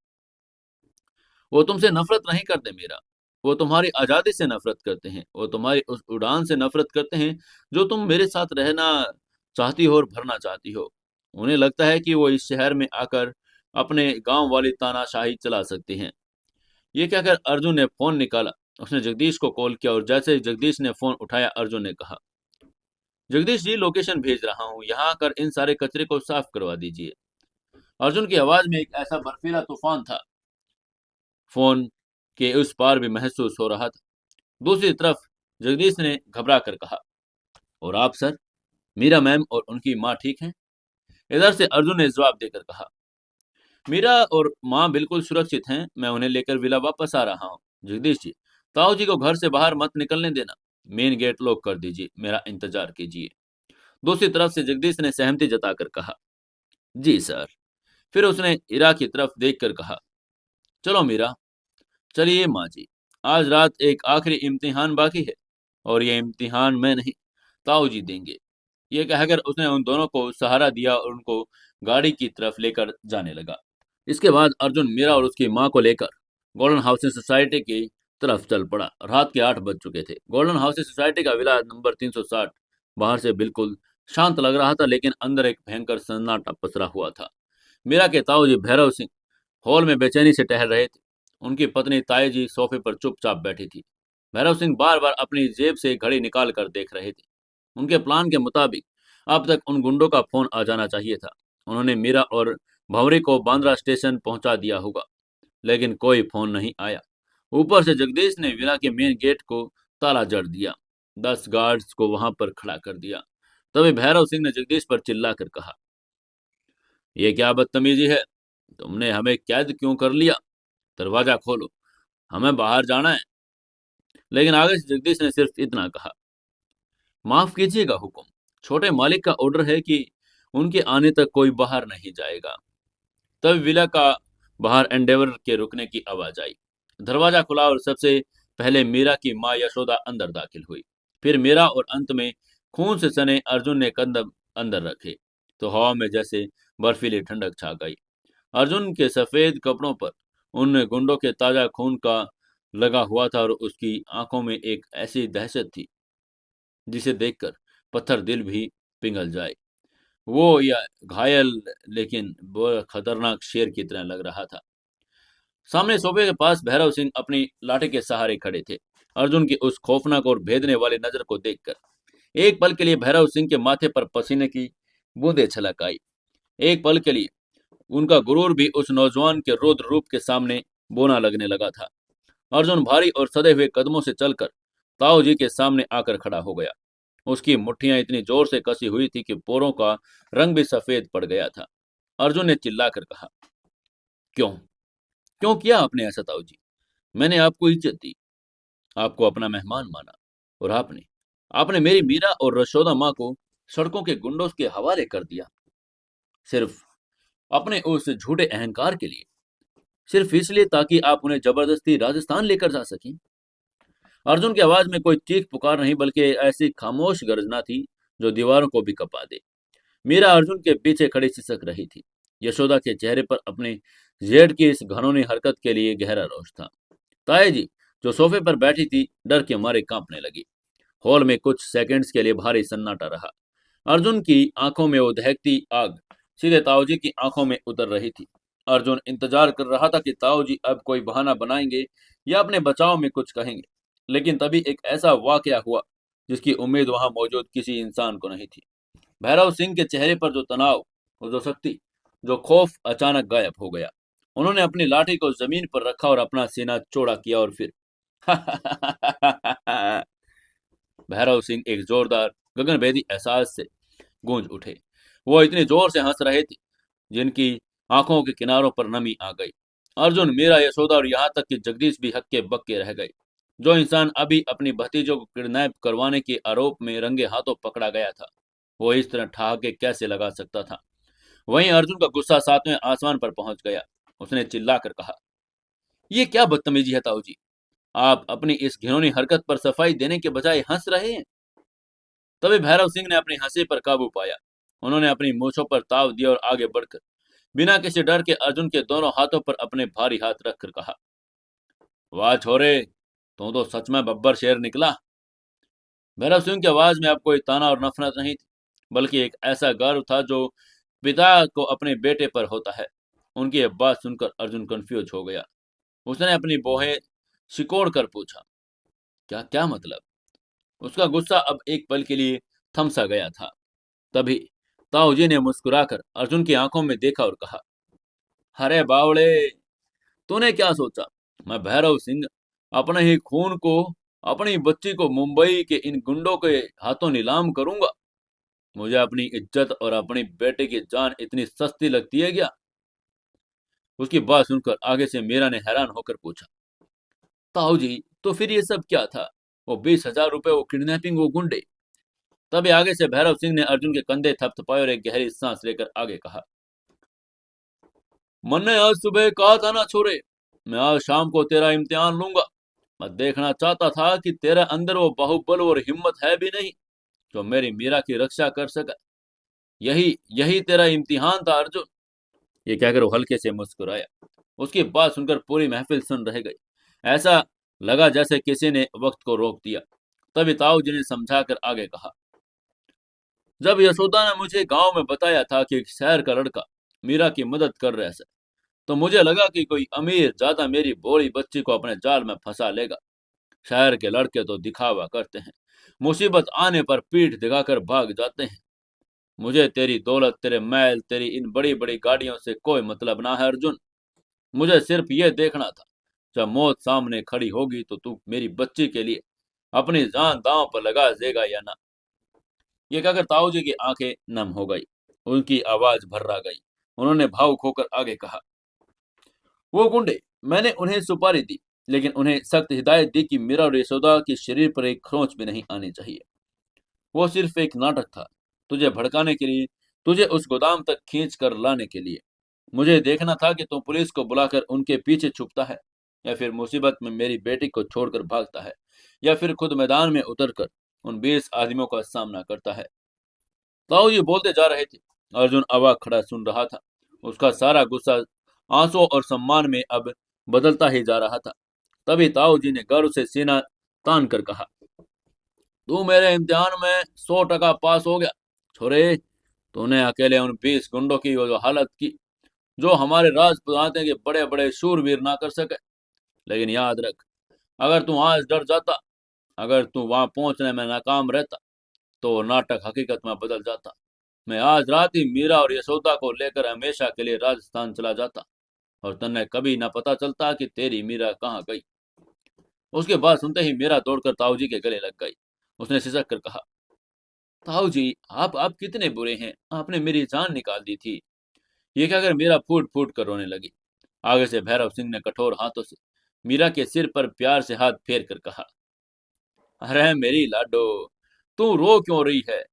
वो तुमसे नफरत नहीं करते मीरा, वो तुम्हारी आजादी से नफरत करते हैं। वो तुम्हारी उस उड़ान से नफरत करते हैं जो तुम मेरे साथ रहना चाहती हो और भरना चाहती हो। उन्हें लगता है कि वो इस शहर में आकर अपने गांव वाली तानाशाही चला सकते हैं। ये कहकर अर्जुन ने फोन निकाला। उसने जगदीश को कॉल किया और जैसे ही जगदीश ने फोन उठाया, अर्जुन ने कहा, जगदीश जी लोकेशन भेज रहा हूँ, यहाँ आकर इन सारे कचरे को साफ करवा दीजिए। अर्जुन की आवाज में एक ऐसा बर्फीला तूफान था, फोन के उस पार भी महसूस हो रहा था। दूसरी तरफ जगदीश ने घबरा कर कहा, और आप सर, मीरा मैम और उनकी माँ ठीक हैं? इधर से अर्जुन ने जवाब देकर कहा, मीरा और माँ बिल्कुल सुरक्षित हैं, मैं उन्हें लेकर विला वापस आ रहा हूँ। जगदीश जी, ताऊ जी को घर से बाहर मत निकलने देना, मेन गेट लॉक कर दीजिए, मेरा इंतजार कीजिए। दूसरी तरफ से जगदीश ने सहमति जताकर कहा, जी सर। फिर उसने इरा की तरफ देखकर कहा, चलो मीरा। चलिए माँ जी, आज रात एक आखिरी इम्तिहान बाकी है, और ये इम्तिहान मैं नहीं, ताऊ जी देंगे। ये कहकर उसने उन दोनों को सहारा दिया और उनको गाड़ी की तरफ लेकर जाने लगा। इसके बाद अर्जुन मीरा और उसकी माँ को लेकर गोल्डन हाउसिंग सोसाइटी की तरफ चल पड़ा। रात के 8 बज चुके थे। गोल्डन हाउसिंग सोसाइटी का विला नंबर 360 बाहर से बिल्कुल शांत लग रहा था, लेकिन अंदर एक भयंकर सन्नाटा पसरा हुआ था। मीरा के ताऊ जी भैरव सिंह हॉल में बेचैनी से टहल रहे थे। उनकी पत्नी ताई जी सोफे पर चुपचाप बैठी थी। भैरव सिंह बार बार अपनी जेब से घड़ी निकाल कर देख रहे थे। उनके प्लान के मुताबिक अब तक उन गुंडों का फोन आ जाना चाहिए था। उन्होंने मीरा और भंवरी को बांद्रा स्टेशन पहुंचा दिया होगा, लेकिन कोई फोन नहीं आया। ऊपर से जगदीश ने विला के मेन गेट को ताला जड़ दिया, 10 गार्ड्स को वहां पर खड़ा कर दिया। तभी भैरव सिंह ने जगदीश पर चिल्ला कर कहा, ये क्या बदतमीजी है? तुमने हमें कैद क्यों कर लिया? दरवाजा खोलो, हमें बाहर जाना है। लेकिन आगे से जगदीश ने सिर्फ इतना कहा, माफ कीजिएगा हुकुम, छोटे मालिक का ऑर्डर है कि उनके आने तक कोई बाहर नहीं जाएगा। तब विला का बाहर एंडेवर के रुकने की आवाज आई। दरवाजा खुला और सबसे पहले मीरा की माँ यशोदा अंदर दाखिल हुई। फिर मीरा और अंत में खून से सने अर्जुन ने कदम अंदर रखे तो हवा में जैसे बर्फीली ठंडक छा गई। अर्जुन के सफेद कपड़ों पर उन गुंडों के ताजा खून का लगा हुआ था और उसकी आंखों में एक ऐसी दहशत थी जिसे देखकर पत्थर दिल भी पिघल जाए। वो या घायल, लेकिन वो खतरनाक शेर की तरह लग रहा था। सामने सोफे के पास भैरव सिंह अपनी लाठी के सहारे खड़े थे। अर्जुन की उस खौफनाक और भेदने वाली नजर को देखकर एक पल के लिए भैरव सिंह के माथे पर पसीने की बूंदें छलक आई। एक पल के लिए उनका गुरूर भी उस नौजवान के रौद्र रूप के सामने बोना लगने लगा था। अर्जुन भारी और सदे हुए कदमों से चलकर ताऊ जी के सामने आकर खड़ा हो गया। उसकी मुट्ठियां इतनी जोर से कसी हुई थी कि पोरों का रंग भी सफेद पड़ गया था। अर्जुन ने चिल्लाकर कहा, क्यों क्यों किया आपने ऐसा ताऊ जी? मैंने आपको इज्जत दी, आपको अपना मेहमान माना, और आपने आपने मेरी मीरा और रशोदा माँ को सड़कों के गुंडों के हवाले कर दिया, सिर्फ अपने उस झूठे अहंकार के लिए, सिर्फ इसलिए ताकि आप उन्हें जबरदस्ती राजस्थान लेकर जा सकें। अर्जुन की आवाज में कोई चीख पुकार नहीं, बल्कि ऐसी खामोश गर्जना थी जो दीवारों को भी कपा दे। मीरा अर्जुन के पीछे खड़ी सिसक रही थी। यशोदा के चेहरे पर अपने जेठ की इस घिनौनी हरकत के लिए गहरा रोष था। ताए जी, जो सोफे पर बैठी थी, डर के मारे कांपने लगी। हॉल में कुछ सेकंड्स के लिए भारी सन्नाटा रहा। अर्जुन की आंखों में वो दहकती आग सीधे ताऊजी की आंखों में उतर रही थी। अर्जुन इंतजार कर रहा था कि ताऊजी अब कोई बहाना बनाएंगे या अपने बचाव में कुछ कहेंगे, लेकिन तभी एक ऐसा वाकया हुआ जिसकी उम्मीद वहां मौजूद किसी इंसान को नहीं थी। भैरव सिंह के चेहरे पर जो तनाव और जो शक्ति, जो खौफ अचानक गायब हो गया। उन्होंने अपनी लाठी को जमीन पर रखा और अपना सीना चौड़ा किया और फिर भैरव सिंह एक जोरदार गगनभेदी एहसास से गूंज उठे। वो इतने जोर से हंस रहे थे जिनकी आंखों के किनारों पर नमी आ गई। अर्जुन, मीरा, यशोदा और यहाँ तक कि जगदीश भी हक्के बक्के रह गए। जो इंसान अभी अपनी भतीजों को किडनैप करवाने के आरोप में रंगे हाथों पकड़ा गया था, वो इस तरह ठहाके कैसे लगा सकता था? वहीं अर्जुन का गुस्सा सातवें आसमान पर पहुंच गया। उसने चिल्लाकर कहा, ये क्या बदतमीजी है ताऊ जी? आप अपनी इस घिनौनी हरकत पर सफाई देने के बजाय हंस रहे हैं। तभी भैरव सिंह ने अपनी हंसी पर काबू पाया। उन्होंने अपनी मूछों पर ताव दिया और आगे बढ़कर बिना किसी डर के अर्जुन के दोनों हाथों पर अपने भारी हाथ रखकर कहा, वाह छोरे, तू तो सच में बब्बर शेर निकला। भैरव सिंह की आवाज में अब कोई ताना और नफरत नहीं थी, बल्कि एक ऐसा गर्व था जो पिता को अपने बेटे पर होता है। उनकी यह बात सुनकर अर्जुन कंफ्यूज हो गया। उसने अपनी बोहें सिकोड़ कर पूछा, क्या क्या मतलब? उसका गुस्सा अब एक पल के लिए थम सा गया था। तभी ताऊजी ने मुस्कुराकर अर्जुन की आंखों में देखा और कहा, अरे बावड़े, तूने क्या सोचा मैं भैरव सिंह अपने ही खून को, अपनी बच्ची को मुंबई के इन गुंडों के हाथों नीलाम करूंगा? मुझे अपनी इज्जत और अपनी बेटे की जान इतनी सस्ती लगती है क्या? उसकी बात सुनकर आगे से मीरा ने हैरान होकर पूछा, ताऊ जी, तो फिर ये सब क्या था? वो 20,000 रुपए, वो किडनैपिंग, वो गुंडे? तभी आगे से भैरव सिंह ने अर्जुन के कंधे थपथपाए और एक गहरी सांस लेकर आगे कहा, मैंने आज सुबह कहा था ना छोरे, मैं आज शाम को तेरा इम्तिहान लूंगा। मैं देखना चाहता था कि तेरे अंदर वो बाहुबल और हिम्मत है भी नहीं जो मेरी मीरा की रक्षा कर सके। यही यही तेरा इम्तिहान था अर्जुन। ये कहकर वो हल्के से मुस्कुराया। उसकी बात सुनकर पूरी महफिल सुन रह गई। ऐसा लगा जैसे किसी ने वक्त को रोक दिया। तभी ताऊ जी ने समझाकर आगे कहा, जब यशोदा ने मुझे गांव में बताया था कि एक शहर का लड़का मीरा की मदद कर रहा है, तो मुझे लगा कि कोई अमीर ज्यादा मेरी बोरी बच्ची को अपने जाल में फंसा लेगा। शहर के लड़के तो दिखावा करते हैं, मुसीबत आने पर पीठ दिखाकर भाग जाते हैं। मुझे तेरी दौलत, तेरे महल, तेरी इन बड़ी बड़ी गाड़ियों से कोई मतलब ना है अर्जुन। मुझे सिर्फ ये देखना था, जब मौत सामने खड़ी होगी तो तू मेरी बच्ची के लिए अपनी जान दांव पर लगा देगा या ना? ये कहकर ताऊ जी की आंखें नम हो गई। उनकी आवाज भर्रा गई। उन्होंने भावुक होकर आगे कहा, वो गुंडे, मैंने उन्हें सुपारी दी, लेकिन उन्हें सख्त हिदायत दी कि मीरा और यशोदा के शरीर पर एक खरोंच भी नहीं आनी चाहिए। वो सिर्फ एक नाटक था, तुझे भड़काने के लिए, तुझे उस गोदाम तक खींच कर लाने के लिए। मुझे देखना था कि तू पुलिस को बुलाकर उनके पीछे छुपता है, या फिर मुसीबत में मेरी बेटी को छोड़कर भागता है, या फिर खुद मैदान में उतरकर उन 20 आदमियों का सामना करता है। ताऊ जी बोलते जा रहे थे। अर्जुन अवाक खड़ा सुन रहा था। उसका सारा गुस्सा आंसू और सम्मान में अब बदलता ही जा रहा था। तभी ताऊ जी ने गर्व से सीना तान कर कहा, तू मेरे इम्तिहान में 100% पास हो गया छोरे। तूने अकेले उन 20 गुंडों की वो जो हालत की, जो हमारे राजपुताने के बड़े बड़े शूरवीर ना कर सके। लेकिन याद रख, अगर तू आज डर जाता, अगर तू वहां पहुंचने में नाकाम रहता, तो वो नाटक हकीकत में बदल जाता। मैं आज रात ही मीरा और यशोदा को लेकर हमेशा के लिए राजस्थान चला जाता। और तन्ने कभी ना पता चलता कि तेरी मीरा कहाँ गई। उसके बाद सुनते ही मीरा दौड़कर ताऊ जी के गले लग गई। उसने सिसक कर कहा, ताऊ जी, आप कितने बुरे हैं, आपने मेरी जान निकाल दी थी। ये कहकर मीरा फूट फूट कर रोने लगी। आगे से भैरव सिंह ने कठोर हाथों से मीरा के सिर पर प्यार से हाथ फेर कर कहा, अरे मेरी लाडो, तू रो क्यों रही है?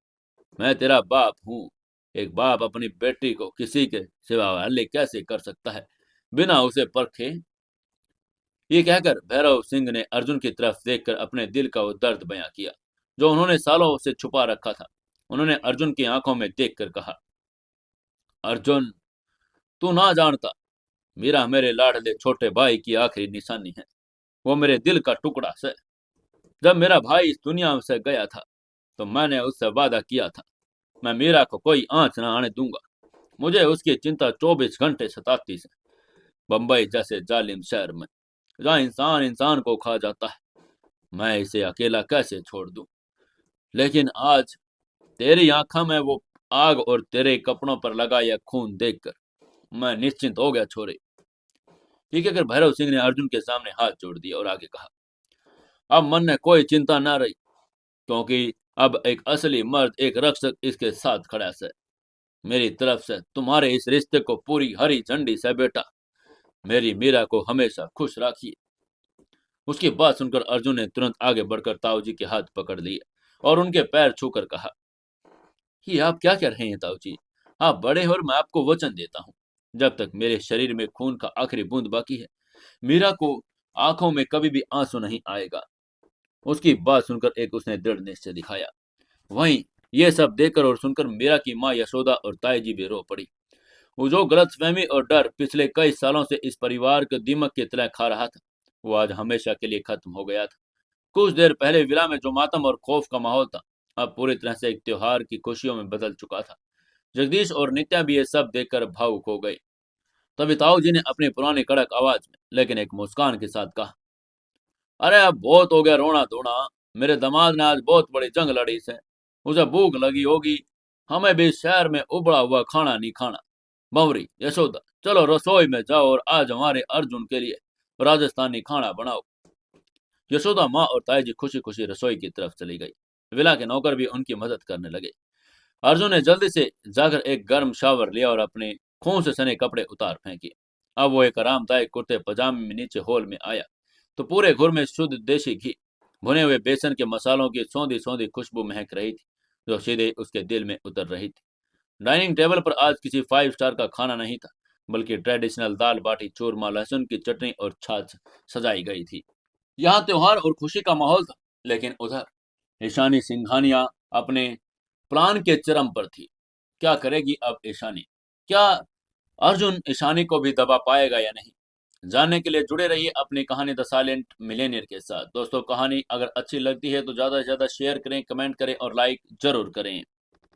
मैं तेरा बाप हूँ। एक बाप अपनी बेटी को किसी के सिवा वाले कैसे कर सकता है, बिना उसे परखे? ये कहकर भैरव सिंह ने अर्जुन की तरफ देखकर अपने दिल का वो दर्द बयां किया, जो उन्होंने सालों से छुपा रखा था। उन्होंने अर्जुन की आंखों में देखकर कहा, अर्जुन, तू ना जानता, मीरा मेरे लाडले छोटे भाई की आखिरी निशानी है। वो मेरे दिल का टुकड़ा से। जब मेरा भाई इस दुनिया से गया था, तो मैंने उससे वादा किया था, मैं मीरा को कोई आंच ना आने दूंगा। मुझे उसकी चिंता 24 घंटे सताती है। बंबई जैसे जालिम शहर में, जहाँ इंसान इंसान को खा जाता है, मैं इसे अकेला कैसे छोड़ दूं? लेकिन आज तेरी आंखों में वो आग और तेरे कपड़ों पर लगा यह खून देखकर मैं निश्चिंत हो गया छोरे। ये कहकर भैरव सिंह ने अर्जुन के सामने हाथ जोड़ दिया और आगे कहा, अब मन में कोई चिंता ना रही, क्योंकि अब एक असली मर्द, एक रक्षक इसके साथ खड़ा है। मेरी तरफ से तुम्हारे इस रिश्ते को पूरी हरी झंडी से बेटा। मेरी मीरा को हमेशा खुश रखिए। उसकी बात सुनकर अर्जुन ने तुरंत आगे बढ़कर ताऊ जी के हाथ पकड़ लिए और उनके पैर छूकर कहा, ये आप क्या कह रहे हैं ताऊ जी? आप बड़े हो और मैं आपको वचन देता हूँ, जब तक मेरे शरीर में खून का आखिरी बूंद बाकी है, मीरा को आंखों में कभी भी आंसू नहीं आएगा। उसकी बात सुनकर एक उसने दृढ़ निश्चय दिखाया। वहीं ये सब देखकर और सुनकर मीरा की माँ यशोदा और ताई जी भी रो पड़ी। वो जो गलतफहमी और डर पिछले कई सालों से इस परिवार को दीमक की तरह खा रहा था, वो आज हमेशा के लिए खत्म हो गया था। कुछ देर पहले विला में जो मातम और खौफ का माहौल था, अब पूरी तरह से एक त्योहार की खुशियों में बदल चुका था। जगदीश और नित्या भी ये सब देखकर भावुक हो गए। तभी ताऊ जी ने अपनी पुरानी कड़क आवाज में लेकिन एक मुस्कान के साथ कहा, अरे अब बहुत हो गया रोना धोना। मेरे दामाद ने आज बहुत बड़ी जंग लड़ी से। उसे भूख लगी होगी। हमें भी शहर में उबड़ा हुआ खाना नहीं खाना। भंवरी, यशोदा, चलो रसोई में जाओ और आज हमारे अर्जुन के लिए राजस्थानी खाना बनाओ। यशोदा माँ और ताई जी खुशी खुशी रसोई की तरफ चली गई। विला के नौकर भी उनकी मदद करने लगे। अर्जुन ने जल्दी से जाकर एक गर्म शावर लिया और अपने खून से सने कपड़े उतार फेंके। अब वो एक आरामदायक कुर्ते पजामे में नीचे हॉल में आया, तो पूरे घर में शुद्ध देशी घी, भुने हुए बेसन के मसालों की सौंधी सौंधी खुशबू महक रही थी, जो सीधे उसके दिल में उतर रही थी। डाइनिंग टेबल पर आज किसी 5 स्टार का खाना नहीं था, बल्कि ट्रेडिशनल दाल बाटी चूरमा, लहसुन की चटनी और छाछ सजाई गई थी। यहाँ त्योहार और खुशी का माहौल था, लेकिन उधर ईशानी सिंघानिया अपने प्लान के चरम पर थी। क्या करेगी अब ईशानी? क्या अर्जुन ईशानी को भी दबा पाएगा या नहीं? जानने के लिए जुड़े रहिए अपनी कहानी द साइलेंट मिलेनियर के साथ। दोस्तों, कहानी अगर अच्छी लगती है तो ज़्यादा से ज़्यादा शेयर करें, कमेंट करें और लाइक जरूर करें।